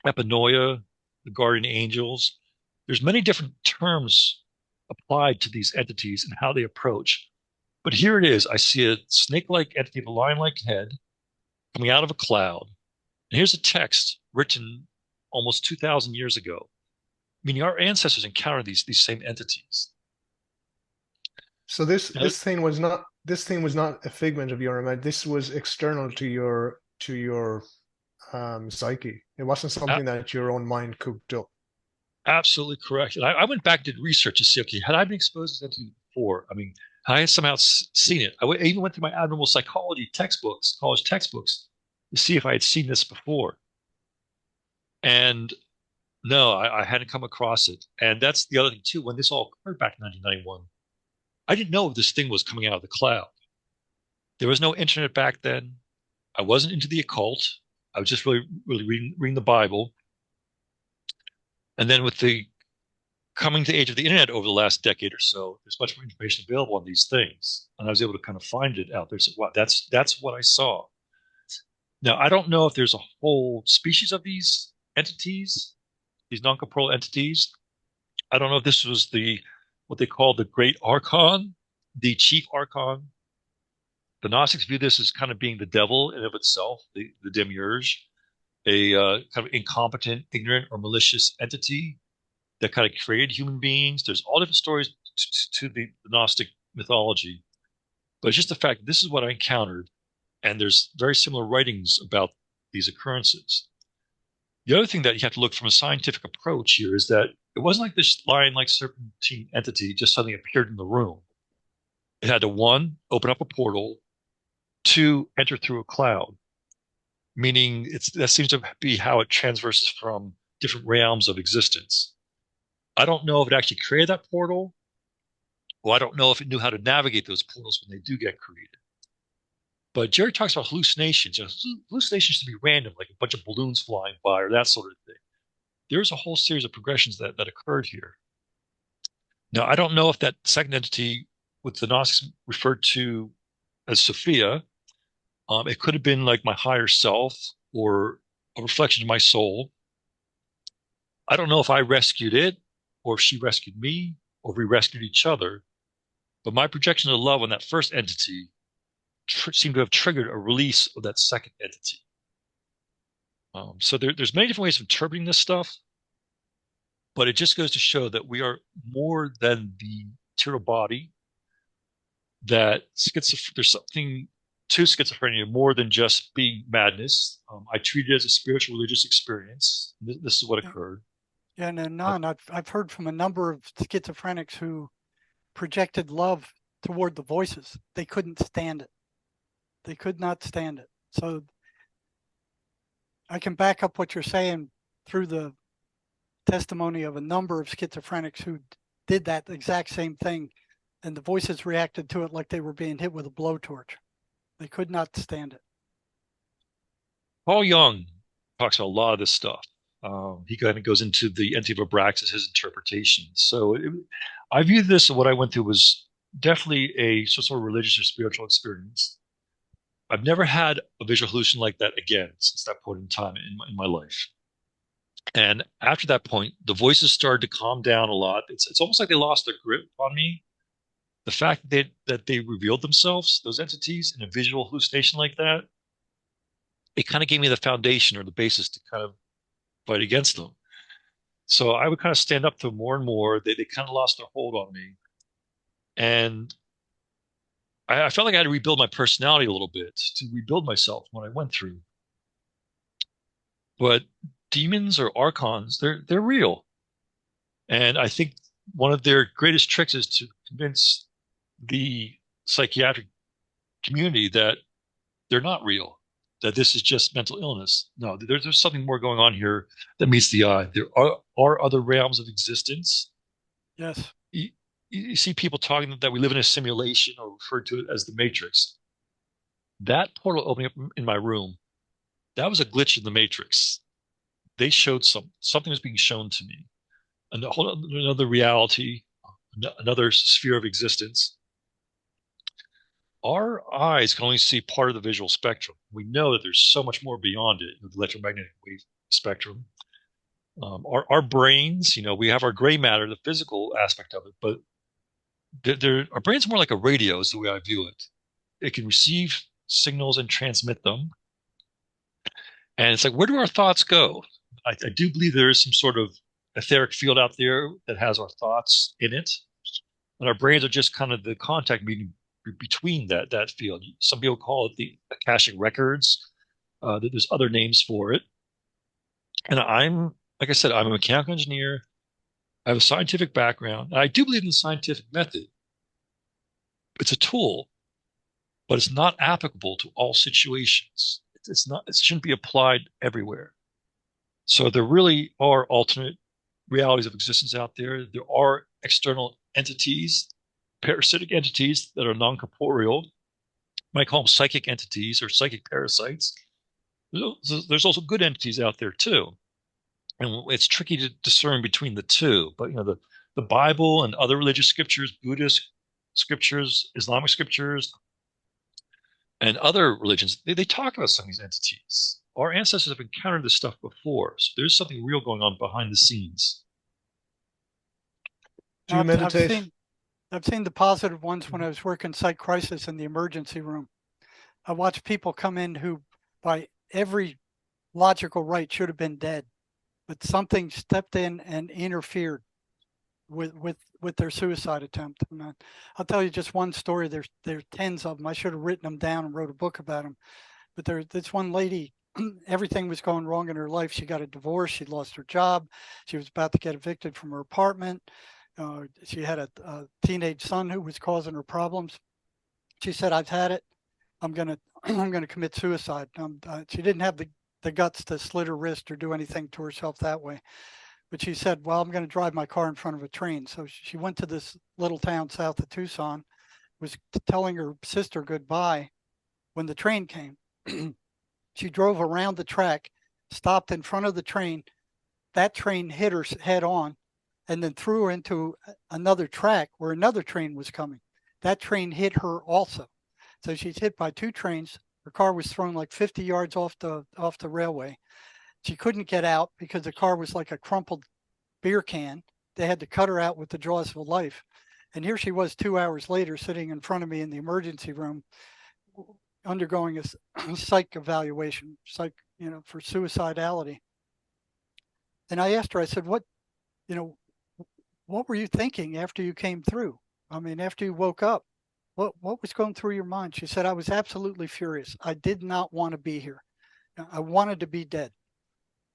Speaker 1: epinoia, the guardian angels. There's many different terms applied to these entities and how they approach. But here it is. I see a snake-like entity with a lion-like head coming out of a cloud. And here's a text written almost 2,000 years ago, meaning our ancestors encountered these same entities.
Speaker 3: So this thing was not a figment of your imagination. This was external to your psyche. It wasn't something that your own mind cooked up.
Speaker 1: Absolutely correct. And I went back and did research to see, okay, had I been exposed to this entity before? I mean, I had somehow seen it. I even went through my abnormal psychology textbooks, college textbooks, to see if I had seen this before. And no, I hadn't come across it. And that's the other thing too. When this all occurred back in 1991, I didn't know this thing was coming out of the cloud. There was no internet back then. I wasn't into the occult. I was just really reading the Bible. And then with the coming to the age of the internet over the last decade or so, there's much more information available on these things. And I was able to kind of find it out there. So, wow, that's what I saw. Now, I don't know if there's a whole species of these entities, these non-corporeal entities. I don't know if this was what they call the Great Archon, the Chief Archon. The Gnostics view this as kind of being the devil in of itself, the demiurge, a kind of incompetent, ignorant, or malicious entity that kind of created human beings. There's all different stories to the Gnostic mythology, but it's just the fact that this is what I encountered, and there's very similar writings about these occurrences. The other thing that you have to look from a scientific approach here is that it wasn't like this lion-like serpentine entity just suddenly appeared in the room. It had to, one, open up a portal, two, enter through a cloud, meaning that seems to be how it transverses from different realms of existence. I don't know if it actually created that portal, or I don't know if it knew how to navigate those portals when they do get created. But Jerry talks about hallucinations. Hallucinations should be random, like a bunch of balloons flying by or that sort of thing. There's a whole series of progressions that occurred here. Now, I don't know if that second entity, with the Gnostics referred to as Sophia, it could have been like my higher self or a reflection of my soul. I don't know if I rescued it or if she rescued me or if we rescued each other. But my projection of love on that first entity seemed to have triggered a release of that second entity. So there's many different ways of interpreting this stuff, but it just goes to show that we are more than the material body, that there's something to schizophrenia more than just being madness. I treat it as a spiritual religious experience. This is what occurred.
Speaker 2: Yeah, and Anon, I've heard from a number of schizophrenics who projected love toward the voices. They couldn't stand it. They could not stand it. So I can back up what you're saying through the testimony of a number of schizophrenics who did that exact same thing, and the voices reacted to it like they were being hit with a blowtorch. They could not stand it.
Speaker 1: Paul Young talks about a lot of this stuff. He kind of goes into the entity of Abraxas, his interpretation. So I view this, what I went through was definitely a sort of religious or spiritual experience. I've never had a visual hallucination like that again since that point in time in my life. And after that point, the voices started to calm down a lot. It's almost like they lost their grip on me. The fact that they revealed themselves, those entities, in a visual hallucination like that, it kind of gave me the foundation or the basis to kind of fight against them. So I would kind of stand up to them more and more. They kind of lost their hold on me. And I felt like I had to rebuild my personality a little bit to rebuild myself when I went through. But demons or archons, they're real. And I think one of their greatest tricks is to convince the psychiatric community that they're not real, that this is just mental illness. No, there's something more going on here that meets the eye. There are other realms of existence.
Speaker 2: Yes.
Speaker 1: You see people talking that we live in a simulation or refer to it as the Matrix. That portal opening up in my room, that was a glitch in the Matrix. They showed something was being shown to me. Another reality, another sphere of existence. Our eyes can only see part of the visual spectrum. We know that there's so much more beyond it, the electromagnetic wave spectrum. Our brains, we have our gray matter, the physical aspect of it, but our brain's more like a radio is the way I view it. It can receive signals and transmit them. And it's like, where do our thoughts go? I do believe there is some sort of etheric field out there that has our thoughts in it. And our brains are just kind of the contact medium between that field. Some people call it the Akashic records. There's other names for it. And like I said, I'm a mechanical engineer. I have a scientific background. I do believe in the scientific method. It's a tool, but it's not applicable to all situations. It shouldn't be applied everywhere. So there really are alternate realities of existence out there. There are external entities, parasitic entities that are non-corporeal. You might call them psychic entities or psychic parasites. There's also good entities out there too. And it's tricky to discern between the two. But the Bible and other religious scriptures, Buddhist scriptures, Islamic scriptures, and other religions, they talk about some of these entities. Our ancestors have encountered this stuff before. So there's something real going on behind the scenes.
Speaker 3: Do you meditate?
Speaker 2: I've seen the positive ones when I was working psych crisis in the emergency room. I watched people come in who, by every logical right, should have been dead, but something stepped in and interfered with their suicide attempt. And I'll tell you just one story. There's tens of them. I should have written them down and wrote a book about them. But there's this one lady. Everything was going wrong in her life. She got a divorce. She lost her job. She was about to get evicted from her apartment. She had a teenage son who was causing her problems. She said, "I've had it. I'm gonna commit suicide." She didn't have the guts to slit her wrist or do anything to herself that way. But she said, "Well, I'm going to drive my car in front of a train." So she went to this little town south of Tucson, was telling her sister goodbye when the train came. She drove around the track, stopped in front of the train. That train hit her head on and then threw her into another track where another train was coming. That train hit her also. So she's hit by two trains. Her car was thrown like 50 yards off the railway. She couldn't get out because the car was like a crumpled beer can. They had to cut her out with the jaws of life. And here she was 2 hours later sitting in front of me in the emergency room undergoing a psych evaluation, for suicidality. And I asked her, I said, what were you thinking after you came through? I mean, after you woke up, what was going through your mind? She said, "I was absolutely furious. I did not want to be here. I wanted to be dead."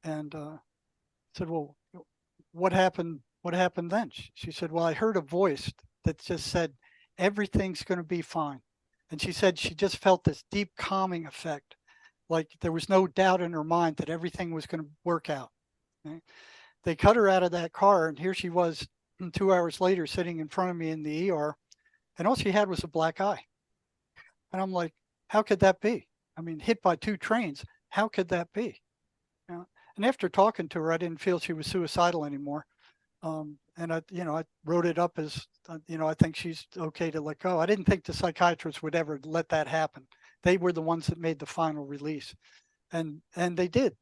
Speaker 2: And I said, "Well, what happened? What happened then?" She said, "Well, I heard a voice that just said, everything's going to be fine." And she said she just felt this deep calming effect. like there was no doubt in her mind that everything was going to work out. Okay? They cut her out of that car, and here she was 2 hours later sitting in front of me in the ER, and all she had was a black eye. And I'm like, how could that be? I mean, hit by 2 trains. How could that be? You know? And after talking to her, I didn't feel she was suicidal anymore. And I wrote it up as, I think she's okay to let go. I didn't think the psychiatrists would ever let that happen. They were the ones that made the final release, and they did,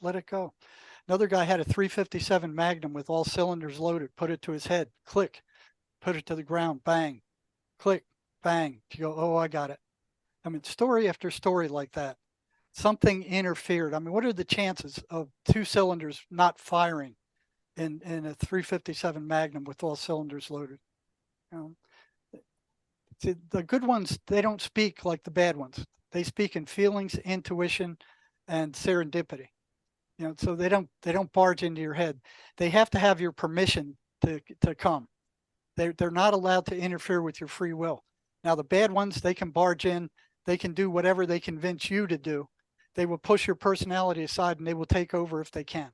Speaker 2: let it go. Another guy had a 357 Magnum with all cylinders loaded, put it to his head, click, put it to the ground, bang, click, bang. You go, oh, I got it. I mean, story after story like that. Something interfered. I mean, what are the chances of 2 cylinders not firing in a 357 Magnum with all cylinders loaded? The good ones, they don't speak like the bad ones. They speak in feelings, intuition, and serendipity. So they don't barge into your head. They have to have your permission to come. They're not allowed to interfere with your free will. Now, the bad ones, they can barge in. They can do whatever they convince you to do. They will push your personality aside, and they will take over if they can.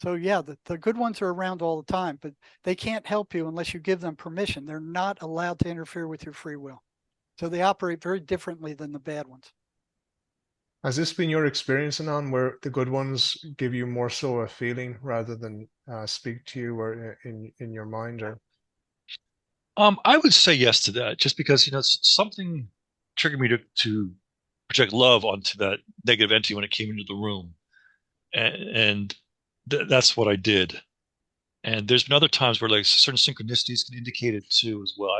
Speaker 2: So yeah, the good ones are around all the time, but they can't help you unless you give them permission. They're not allowed to interfere with your free will. So they operate very differently than the bad ones.
Speaker 3: Has this been your experience, Anon, where the good ones give you more so a feeling rather than speak to you or in your mind? Or
Speaker 1: I would say yes to that, just because something triggered me to project love onto that negative entity when it came into the room, and that's what I did. And there's been other times where like certain synchronicities can indicate it too as well.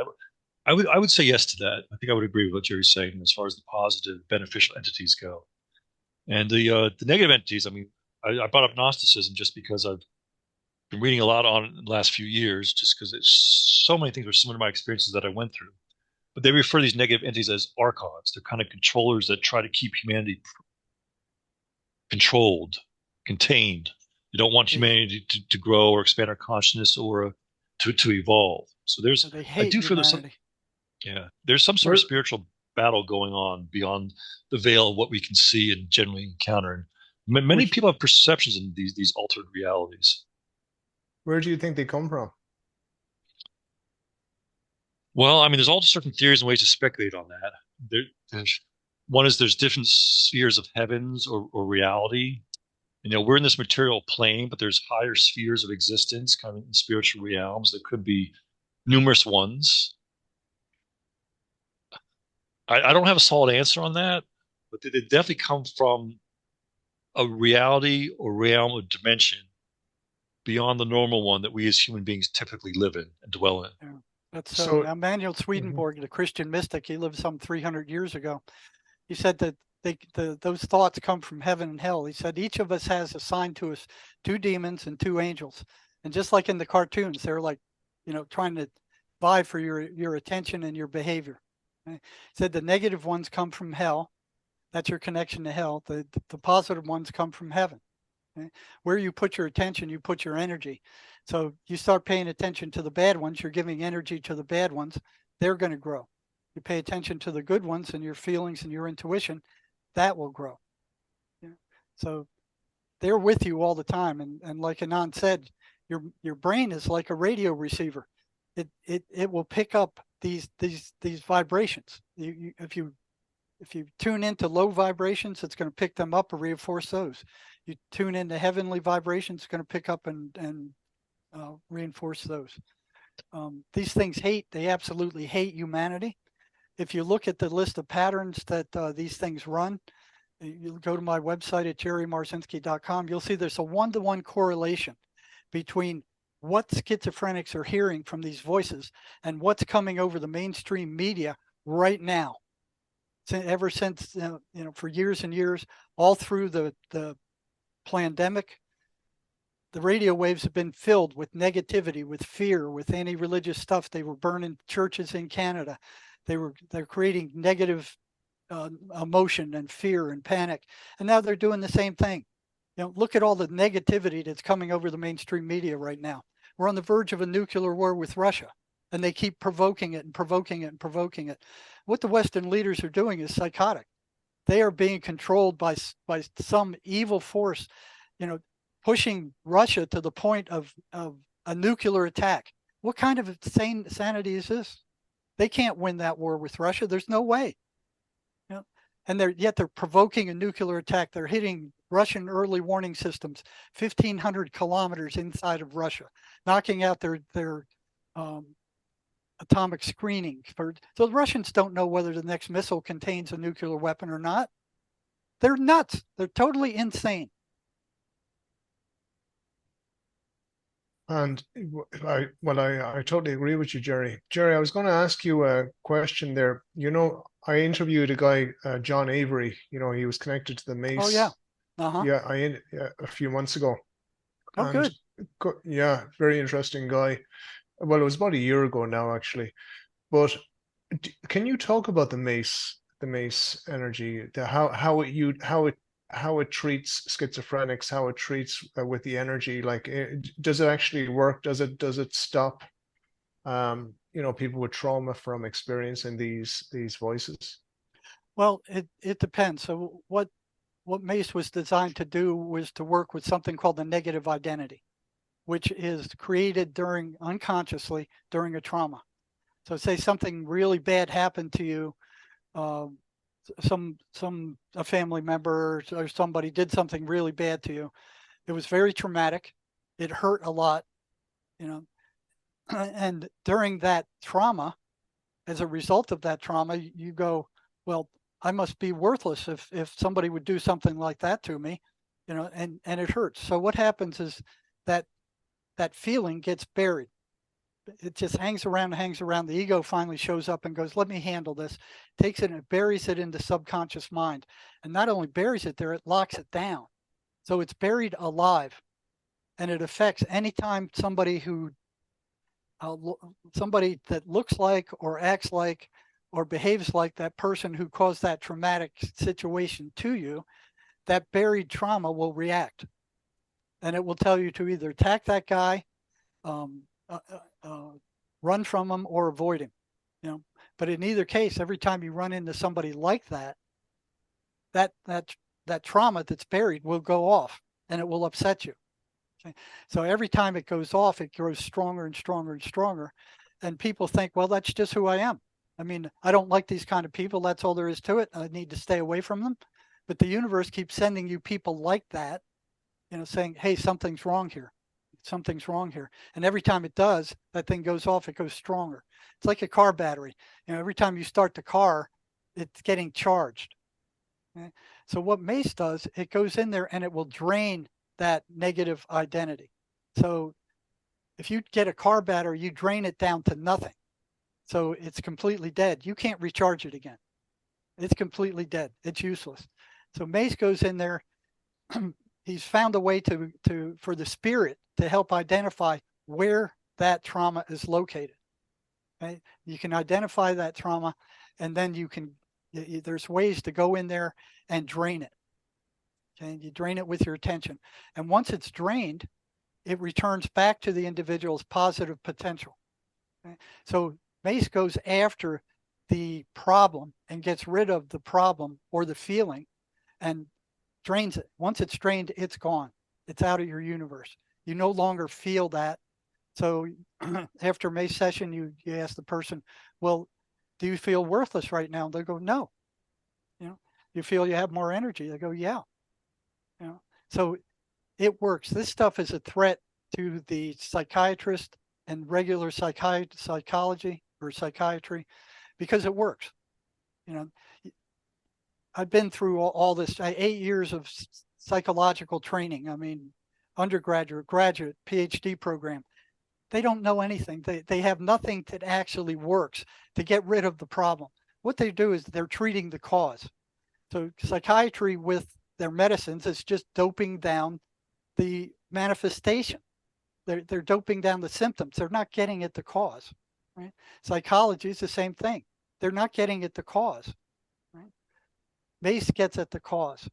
Speaker 1: I would say yes to that. I think I would agree with what Jerry's saying as far as the positive, beneficial entities go. And the negative entities, I mean, I brought up Gnosticism just because I've been reading a lot on it in the last few years, just because it's so many things were similar to my experiences that I went through. But they refer to these negative entities as archons. They're kind of controllers that try to keep humanity controlled, contained. They don't want humanity to grow or expand our consciousness or to evolve. So
Speaker 2: I do feel
Speaker 1: there's some sort of spiritual battle going on beyond the veil of what we can see and generally encounter. And many people have perceptions in these altered realities.
Speaker 3: Where do you think they come from?
Speaker 1: Well, I mean, there's all certain theories and ways to speculate on that. There's different spheres of heavens or reality. We're in this material plane, but there's higher spheres of existence, kind of in spiritual realms. There could be numerous ones. I don't have a solid answer on that, but they definitely come from a reality or realm or dimension beyond the normal one that we as human beings typically live in and dwell in.
Speaker 2: Yeah. That's Emanuel Swedenborg, the Christian mystic. He lived some 300 years ago. He said that those thoughts come from heaven and hell. He said each of us has assigned to us 2 demons and 2 angels. And just like in the cartoons, they're like, trying to vie for your attention and your behavior. He said the negative ones come from hell. That's your connection to hell. The positive ones come from heaven. Okay? Where you put your attention, you put your energy. So you start paying attention to the bad ones, you're giving energy to the bad ones, they're going to grow. You pay attention to the good ones and your feelings and your intuition, that will grow. Yeah. So they're with you all the time. And like Anon said, your brain is like a radio receiver. It will pick up these vibrations. If you tune into low vibrations, it's going to pick them up or reinforce those. You tune into heavenly vibrations, it's going to pick up and reinforce those. These things they absolutely hate humanity. If you look at the list of patterns that these things run, you go to my website at jerrymarzinsky.com, you'll see there's a 1-to-1 correlation between what schizophrenics are hearing from these voices and what's coming over the mainstream media right now. Ever since, for years and years, all through the pandemic, the radio waves have been filled with negativity, with fear, with anti-religious stuff. They were burning churches in Canada. They're creating negative emotion and fear and panic. And now they're doing the same thing. Look at all the negativity that's coming over the mainstream media right now. We're on the verge of a nuclear war with Russia, and they keep provoking it and provoking it and provoking it. What the Western leaders are doing is psychotic. they are being controlled by some evil force, you know, pushing Russia to the point of a nuclear attack. What kind of insanity is this? They can't win that war with Russia. There's no way. You know? And yet they're provoking a nuclear attack. They're hitting Russian early warning systems 1,500 kilometers inside of Russia, knocking out their atomic screening. So the Russians don't know whether the next missile contains a nuclear weapon or not. They're nuts. They're totally insane.
Speaker 3: And I totally agree with you, Jerry. Jerry, I was going to ask you a question there. You know, I interviewed a guy, John Avery. You know, he was connected to the Mace.
Speaker 2: Oh yeah,
Speaker 3: yeah, a few months ago.
Speaker 2: Oh,
Speaker 3: and,
Speaker 2: good.
Speaker 3: Yeah, very interesting guy. Well, it was about a year ago now, actually. But can you talk about the Mace energy, how it treats schizophrenics, how it treats with the energy? Like, does it actually work? Does it stop, you know, people with trauma from experiencing these voices?
Speaker 2: Well, it depends. So what Mace was designed to do was to work with something called the negative identity, which is created unconsciously during a trauma. So say something really bad happened to you, a family member or somebody did something really bad to you. It was very traumatic. It hurt a lot, you know, and during that trauma, as a result of that trauma, you go, well, I must be worthless if somebody would do something like that to me, you know, and it hurts. So what happens is that feeling gets buried. It just hangs around. The ego finally shows up and goes, let me handle this, takes it and buries it in the subconscious mind. And not only buries it there, it locks it down. So it's buried alive, and it affects anytime somebody that looks like or acts like or behaves like that person who caused that traumatic situation to you, that buried trauma will react. And it will tell you to either attack that guy, run from him, or avoid him. You know, but in either case, every time you run into somebody like that, that trauma that's buried will go off, and it will upset you. Okay? So every time it goes off, it grows stronger and stronger and stronger. And people think, well, that's just who I am. I mean, I don't like these kind of people. That's all there is to it. I need to stay away from them. But the universe keeps sending you people like that, you know, saying, hey, something's wrong here. Something's wrong here. And every time it does, that thing goes off, it goes stronger. It's like a car battery. You know, every time you start the car, it's getting charged. Okay? So what Mace does, it goes in there and it will drain that negative identity. So if you get a car battery, you drain it down to nothing. So it's completely dead. You can't recharge it again. It's completely dead. It's useless. So Mace goes in there. He's found a way for the spirit to help identify where that trauma is located. Okay? You can identify that trauma, and then there's ways to go in there and drain it. Okay? You drain it with your attention. And once it's drained, it returns back to the individual's positive potential. Okay? So Mace goes after the problem and gets rid of the problem or the feeling and drains it. Once it's drained, it's gone. It's out of your universe. You no longer feel that. So after Mace session, you ask the person, well, do you feel worthless right now? They go, no. You know, you feel you have more energy? They go, yeah. You know, so it works. This stuff is a threat to the psychiatrist and regular psychology or psychiatry because it works. You know, I've been through all this 8 years of psychological training. I mean, undergraduate, graduate, PhD program. They don't know anything. They have nothing that actually works to get rid of the problem. What they do is they're treating the cause. So psychiatry with their medicines is just doping down the manifestation. They're doping down the symptoms. They're not getting at the cause. Right? Psychology is the same thing. They're not getting at the cause. Right? Mace gets at the cause.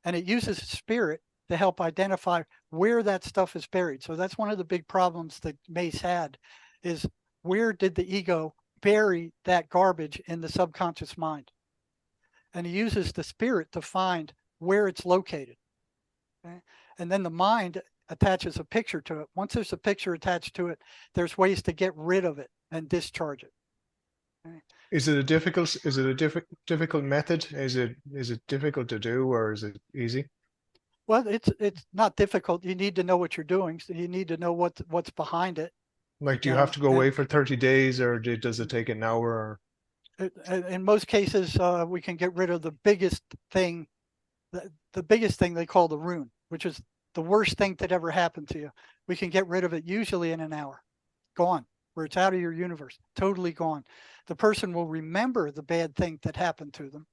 Speaker 2: And it uses spirit to help identify where that stuff is buried. So that's one of the big problems that Mace had, is where did the ego bury that garbage in the subconscious mind? and he uses the spirit to find where it's located. Okay? And then the mind attaches a picture to it. Once there's a picture attached to it, there's ways to get rid of it and discharge it. Okay?
Speaker 3: Is it a difficult method? Is it difficult to do, or is it easy?
Speaker 2: Well, it's not difficult. You need to know what you're doing. So you need to know what's behind it.
Speaker 3: Like, do you have to go away for 30 days, or does it take an hour? Or...
Speaker 2: In most cases, we can get rid of the biggest thing, the biggest thing they call the rune, which is the worst thing that ever happened to you. We can get rid of it usually in an hour. Gone, where it's out of your universe, totally gone. The person will remember the bad thing that happened to them,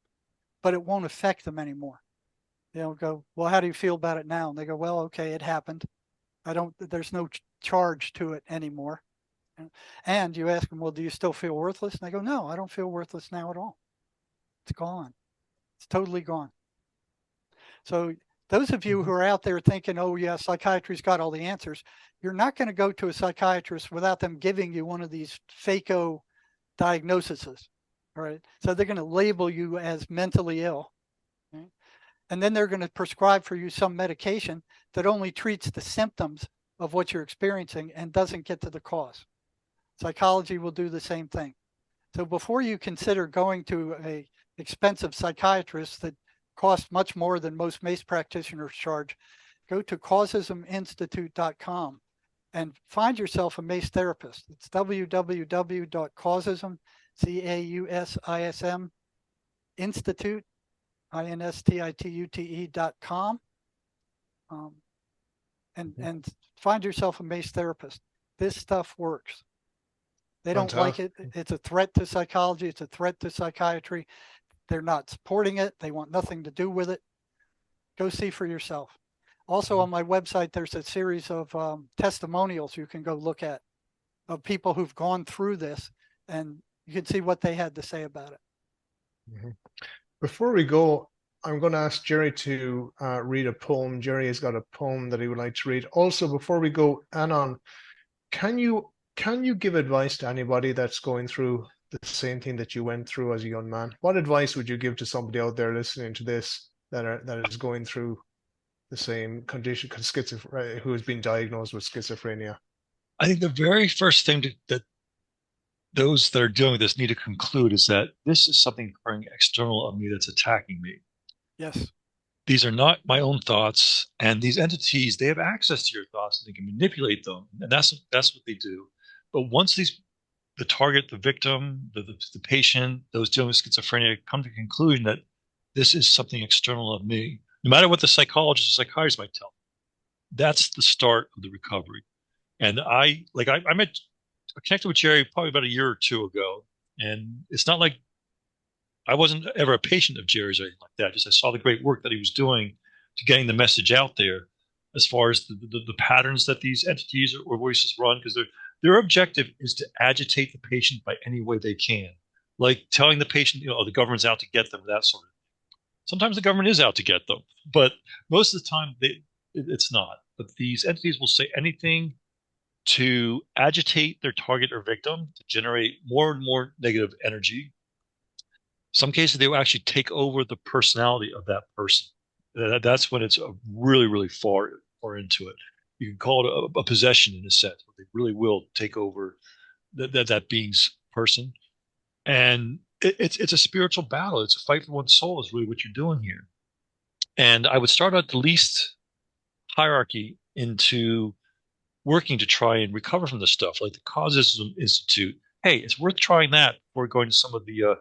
Speaker 2: but it won't affect them anymore. They'll go, well, how do you feel about it now? And they go, well, okay, it happened. There's no charge to it anymore. And you ask them, well, do you still feel worthless? And they go, no, I don't feel worthless now at all. It's gone. It's totally gone. So those of you who are out there thinking, oh, yeah, psychiatry's got all the answers, you're not going to go to a psychiatrist without them giving you one of these FACO diagnoses. All right. So they're going to label you as mentally ill. Okay? And then they're going to prescribe for you some medication that only treats the symptoms of what you're experiencing and doesn't get to the cause. Psychology will do the same thing. So before you consider going to an expensive psychiatrist that costs much more than most MACE practitioners charge, go to causisminstitute.com and find yourself a MACE therapist. It's www.causism, CAUSISM, Institute, INSTITUTE.com, and find yourself a MACE therapist. This stuff works. They don't like it. It's a threat to psychology. It's a threat to psychiatry. They're not supporting it. They want nothing to do with it. Go see for yourself. Also on my website, there's a series of testimonials you can go look at of people who've gone through this, and you can see what they had to say about it.
Speaker 3: Before we go, I'm going to ask Jerry to read a poem. Jerry has got a poem that he would like to read. Also, before we go, Anon, can you give advice to anybody that's going through the same thing that you went through as a young man? What advice would you give to somebody out there listening to this that is going through the same condition, who has been diagnosed with schizophrenia?
Speaker 1: I think the very first thing that those that are dealing with this need to conclude is that this is something occurring external of me that's attacking me.
Speaker 2: Yes.
Speaker 1: These are not my own thoughts, and these entities, they have access to your thoughts and they can manipulate them, and that's what they do. But once the target, the victim, the patient, those dealing with schizophrenia come to the conclusion that this is something external of me, no matter what the psychologist or psychiatrist might tell them, that's the start of the recovery. And I connected with Jerry probably about a year or two ago, and it's not like I wasn't ever a patient of Jerry's or anything like that. Just I saw the great work that he was doing to getting the message out there as far as the patterns that these entities or voices run, because their objective is to agitate the patient by any way they can, like telling the patient, the government's out to get them, that sort of thing. Sometimes the government is out to get them, but most of the time it's not. But these entities will say anything to agitate their target or victim, to generate more and more negative energy. Some cases, they will actually take over the personality of that person. That's when it's really, really far into it. You can call it a possession in a sense, where they really will take over that being's person. And it's a spiritual battle. It's a fight for one's soul is really what you're doing here. And I would start at the least hierarchy into working to try and recover from this stuff, like the Causism Institute. Hey, it's worth trying that before going to some of the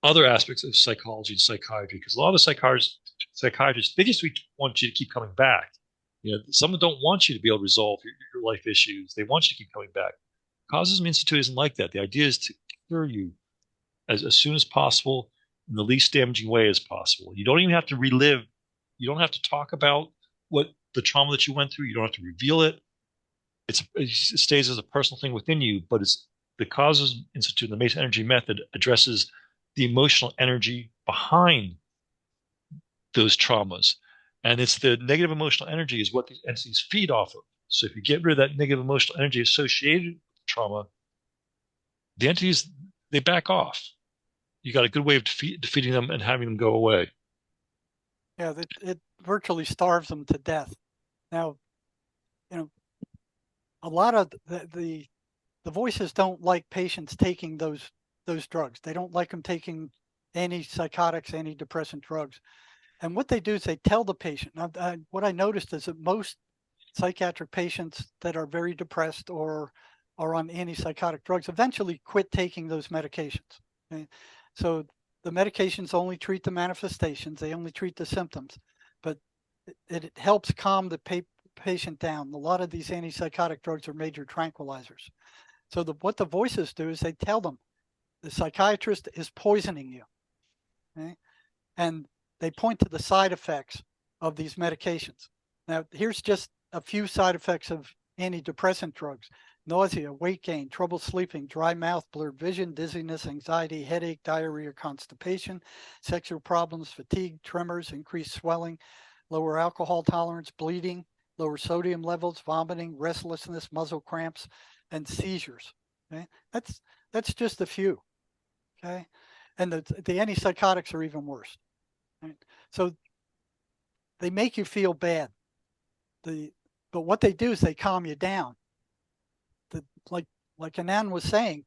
Speaker 1: other aspects of psychology and psychiatry, because a lot of the psychiatrists, they just want you to keep coming back. Some don't want you to be able to resolve your life issues. They want you to keep coming back. Causism Institute isn't like that. The idea is to cure you as soon as possible in the least damaging way as possible. You don't even have to relive. You don't have to talk about what the trauma that you went through. You don't have to reveal it. It stays as a personal thing within you, but it's the Causism Institute, the MACE energy method, addresses the emotional energy behind those traumas. And it's the negative emotional energy is what these entities feed off of. So if you get rid of that negative emotional energy associated with trauma, the entities, they back off. you got a good way of defeating them and having them go away.
Speaker 2: Yeah, it virtually starves them to death. Now, a lot of the voices don't like patients taking those drugs. They don't like them taking antipsychotics, antidepressant drugs. And what they do is they tell the patient. Now, what I noticed is that most psychiatric patients that are very depressed or are on antipsychotic drugs eventually quit taking those medications. Okay? So the medications only treat the manifestations, they only treat the symptoms, but it helps calm the patient down. A lot of these antipsychotic drugs are major tranquilizers. So what the voices do is they tell them the psychiatrist is poisoning you. Okay? And they point to the side effects of these medications. Now, here's just a few side effects of antidepressant drugs: nausea, weight gain, trouble sleeping, dry mouth, blurred vision, dizziness, anxiety, headache, diarrhea, constipation, sexual problems, fatigue, tremors, increased swelling, lower alcohol tolerance, bleeding, lower sodium levels, vomiting, restlessness, muscle cramps, and seizures. Okay? That's just a few. Okay, and the antipsychotics are even worse. Right? So they make you feel bad. But what they do is they calm you down. Like Anon was saying,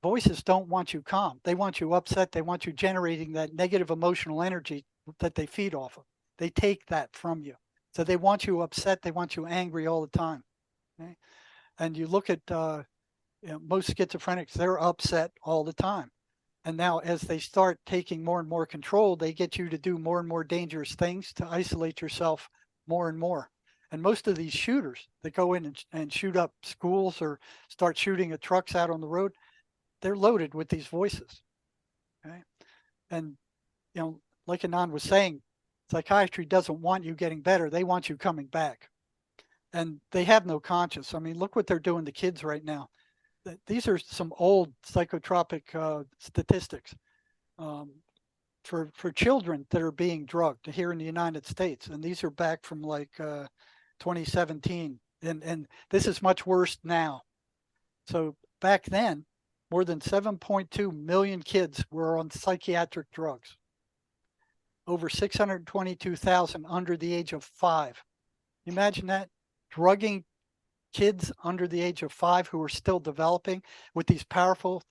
Speaker 2: voices don't want you calm. They want you upset. They want you generating that negative emotional energy that they feed off of. They take that from you. So they want you upset. They want you angry all the time. Okay? And you look at most schizophrenics, they're upset all the time. And now as they start taking more and more control, they get you to do more and more dangerous things to isolate yourself more and more. And most of these shooters that go in and shoot up schools or start shooting at trucks out on the road, they're loaded with these voices. Okay? And, like Anon was saying, psychiatry doesn't want you getting better. They want you coming back. And they have no conscience. I mean, look what they're doing to kids right now. These are some old psychotropic statistics for children that are being drugged here in the United States. And these are back from like 2017. And this is much worse now. So back then, more than 7.2 million kids were on psychiatric drugs. Over 622,000 under the age of 5. Imagine that, drugging kids under the age of 5 who are still developing with these powerful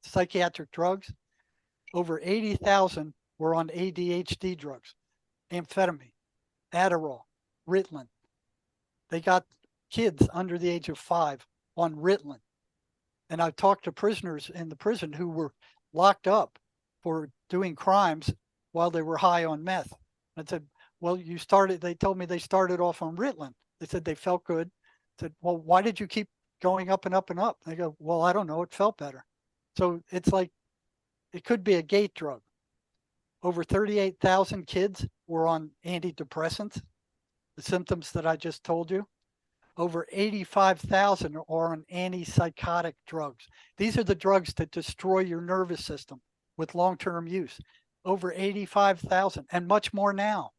Speaker 2: psychiatric drugs. Over 80,000 were on ADHD drugs, amphetamine, Adderall, Ritalin. They got kids under the age of 5 on Ritalin. And I've talked to prisoners in the prison who were locked up for doing crimes while they were high on meth. I said, well, they told me they started off on Ritalin. They said they felt good. I said, well, why did you keep going up and up and up? They go, well, I don't know. It felt better. So it's like, it could be a gate drug. Over 38,000 kids were on antidepressants, the symptoms that I just told you. Over 85,000 are on antipsychotic drugs. These are the drugs that destroy your nervous system with long-term use. Over 85,000, and much more now.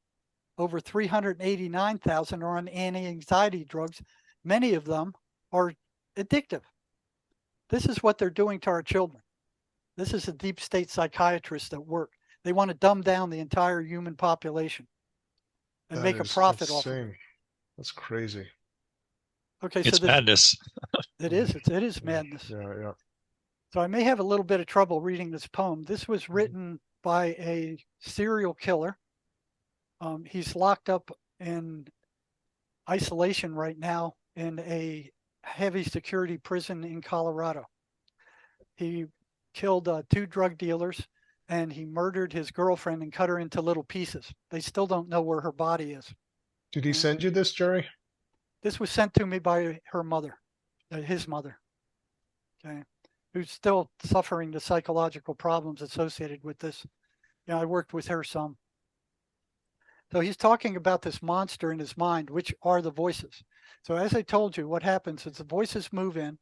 Speaker 2: Over 389,000 are on anti-anxiety drugs. Many of them are addictive. This is what they're doing to our children. This is the deep state psychiatrists that work. They want to dumb down the entire human population and make a profit off of it.
Speaker 3: That's crazy.
Speaker 2: Okay,
Speaker 1: it's madness.
Speaker 2: It is madness.
Speaker 3: Yeah.
Speaker 2: So I may have a little bit of trouble reading this poem. This was written by a serial killer. He's locked up in isolation right now in a heavy security prison in Colorado. He killed 2 drug dealers, and he murdered his girlfriend and cut her into little pieces. They still don't know where her body is.
Speaker 3: Did he send you this, Jerry?
Speaker 2: This was sent to me by her mother, his mother, okay, who's still suffering the psychological problems associated with this. I worked with her some. So he's talking about this monster in his mind, which are the voices. So as I told you, what happens is the voices move in,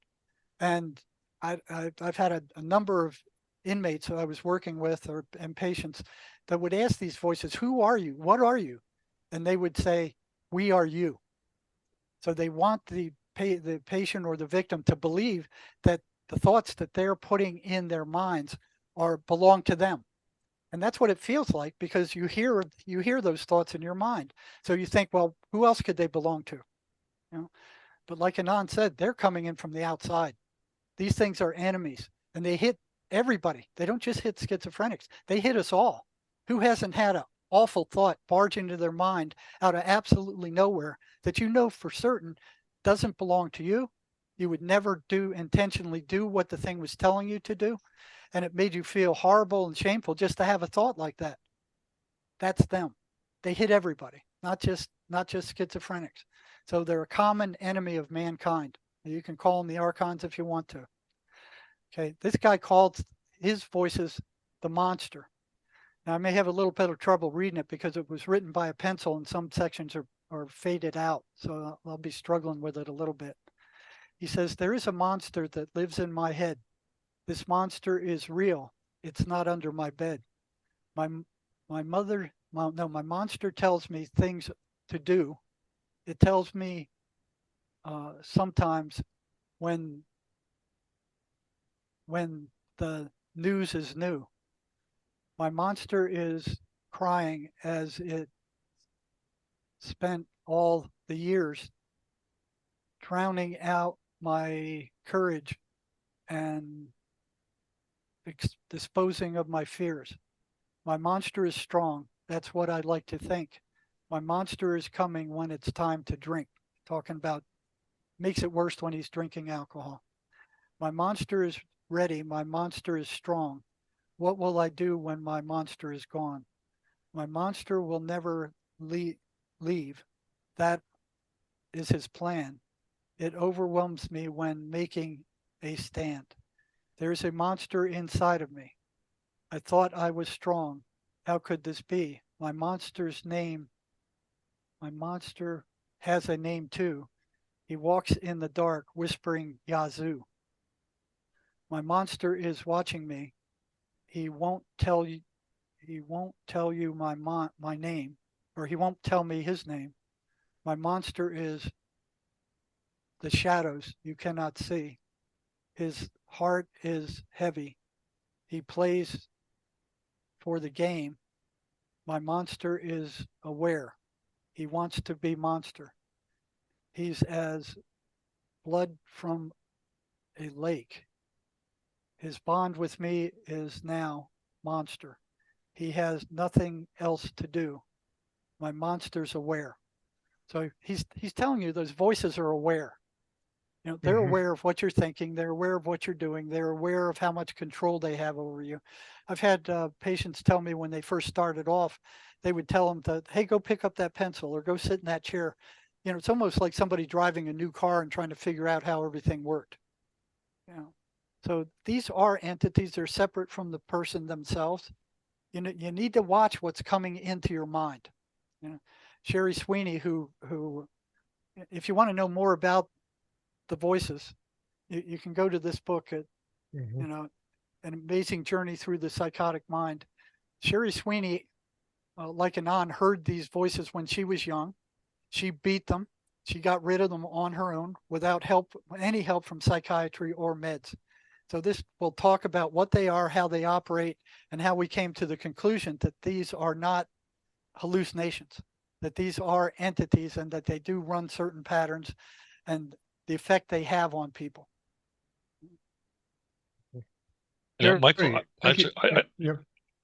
Speaker 2: and I've had a number of inmates that I was working with and patients that would ask these voices, who are you? What are you? And they would say, we are you. So they want the patient or the victim to believe that the thoughts that they're putting in their minds belong to them. And that's what it feels like, because you hear those thoughts in your mind. So you think, well, who else could they belong to? You know, but like Anon said, they're coming in from the outside. These things are enemies, and they hit everybody. They don't just hit schizophrenics. They hit us all. Who hasn't had an awful thought barge into their mind out of absolutely nowhere that you know for certain doesn't belong to you? You would never intentionally do what the thing was telling you to do. And it made you feel horrible and shameful just to have a thought like that. That's them. They hit everybody, not just schizophrenics. So they're a common enemy of mankind. You can call them the archons if you want to. Okay, this guy called his voices the monster. Now I may have a little bit of trouble reading it because it was written by a pencil and some sections are faded out. So I'll be struggling with it a little bit. He says, there is a monster that lives in my head. This monster is real. It's not under my bed. My monster tells me things to do. It tells me sometimes when the news is new. My monster is crying as it spent all the years drowning out my courage and disposing of my fears. My monster is strong. That's what I'd like to think. My monster is coming when it's time to drink. Talking about makes it worse when he's drinking alcohol. My monster is ready. My monster is strong. What will I do when my monster is gone? My monster will never leave. That is his plan. It overwhelms me when making a stand. There is a monster inside of me. I thought I was strong. How could this be? My monster has a name too. He walks in the dark whispering Yazoo. My monster is watching me. He won't tell you my name, or he won't tell me his name. My monster is the shadows you cannot see. His heart is heavy. He plays for the game. My monster is aware. He wants to be monster. He's as blood from a lake. His bond with me is now monster. He has nothing else to do. My monster's aware. So he's telling you those voices are aware. You know, they're aware of what you're thinking. They're aware of what you're doing. They're aware of how much control they have over you. I've had patients tell me when they first started off, they would tell them that, hey, go pick up that pencil or go sit in that chair. You know, it's almost like somebody driving a new car and trying to figure out how everything worked. You know, so these are entities. They're separate from the person themselves. You know, you need to watch what's coming into your mind. You know, Sherry Sweeney, who, if you want to know more about the voices, you can go to this book at, you know, An Amazing Journey Through the Psychotic Mind. Sherry Sweeney, like Anon, heard these voices when she was young. She beat them. She got rid of them on her own without any help from psychiatry or meds. So this will talk about what they are, how they operate, and how we came to the conclusion that these are not hallucinations, that these are entities and that they do run certain patterns and the effect they have on people.
Speaker 1: Yeah, Michael, if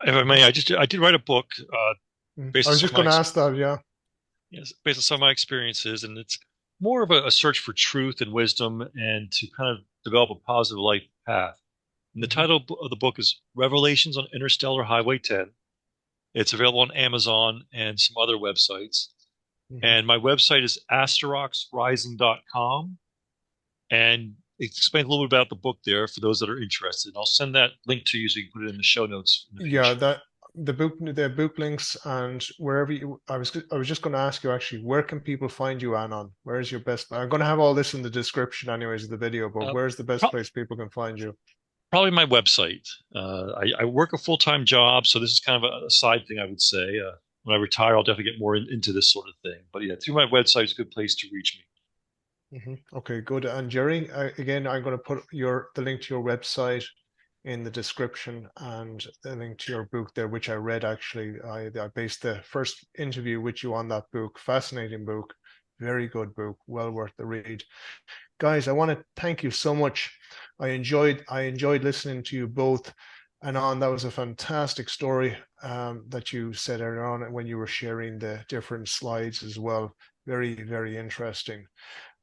Speaker 1: I may, I did write a book.
Speaker 3: I was just going to ask that, yeah.
Speaker 1: Yes, based on some of my experiences, and it's more of a search for truth and wisdom and to kind of develop a positive life path. And the title of the book is Revelations on Interstellar Highway 10. It's available on Amazon and some other websites. And my website is asteroxrising.com. And it explains a little bit about the book there for those that are interested. I'll send that link to you so you can put it in the show notes.
Speaker 3: The book links and wherever you. I was just going to ask you actually, where can people find you, Anon? Where's your best? I'm going to have all this in the description, anyways, of the video. But where's the best place people can find you?
Speaker 1: Probably my website. I work a full-time job, so this is kind of a side thing, I would say. When I retire, I'll definitely get more into this sort of thing. But yeah, through my website is a good place to reach me.
Speaker 3: Okay, good. And Jerry, again, I'm going to put the link to your website in the description, and the link to your book there, which I read actually. I based the first interview with you on that book. Fascinating book, very good book, well worth the read. Guys, I want to thank you so much. I enjoyed listening to you both. Anon, that was a fantastic story that you said earlier on when you were sharing the different slides as well. Very, very interesting,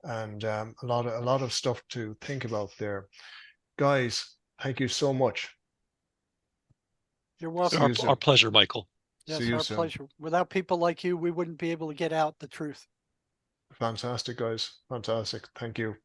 Speaker 3: and a lot of stuff to think about there. Guys, thank you so much.
Speaker 2: You're welcome.
Speaker 1: Our pleasure, Michael.
Speaker 2: Yes, our pleasure. Without people like you, we wouldn't be able to get out the truth.
Speaker 3: Fantastic, guys. Fantastic. Thank you.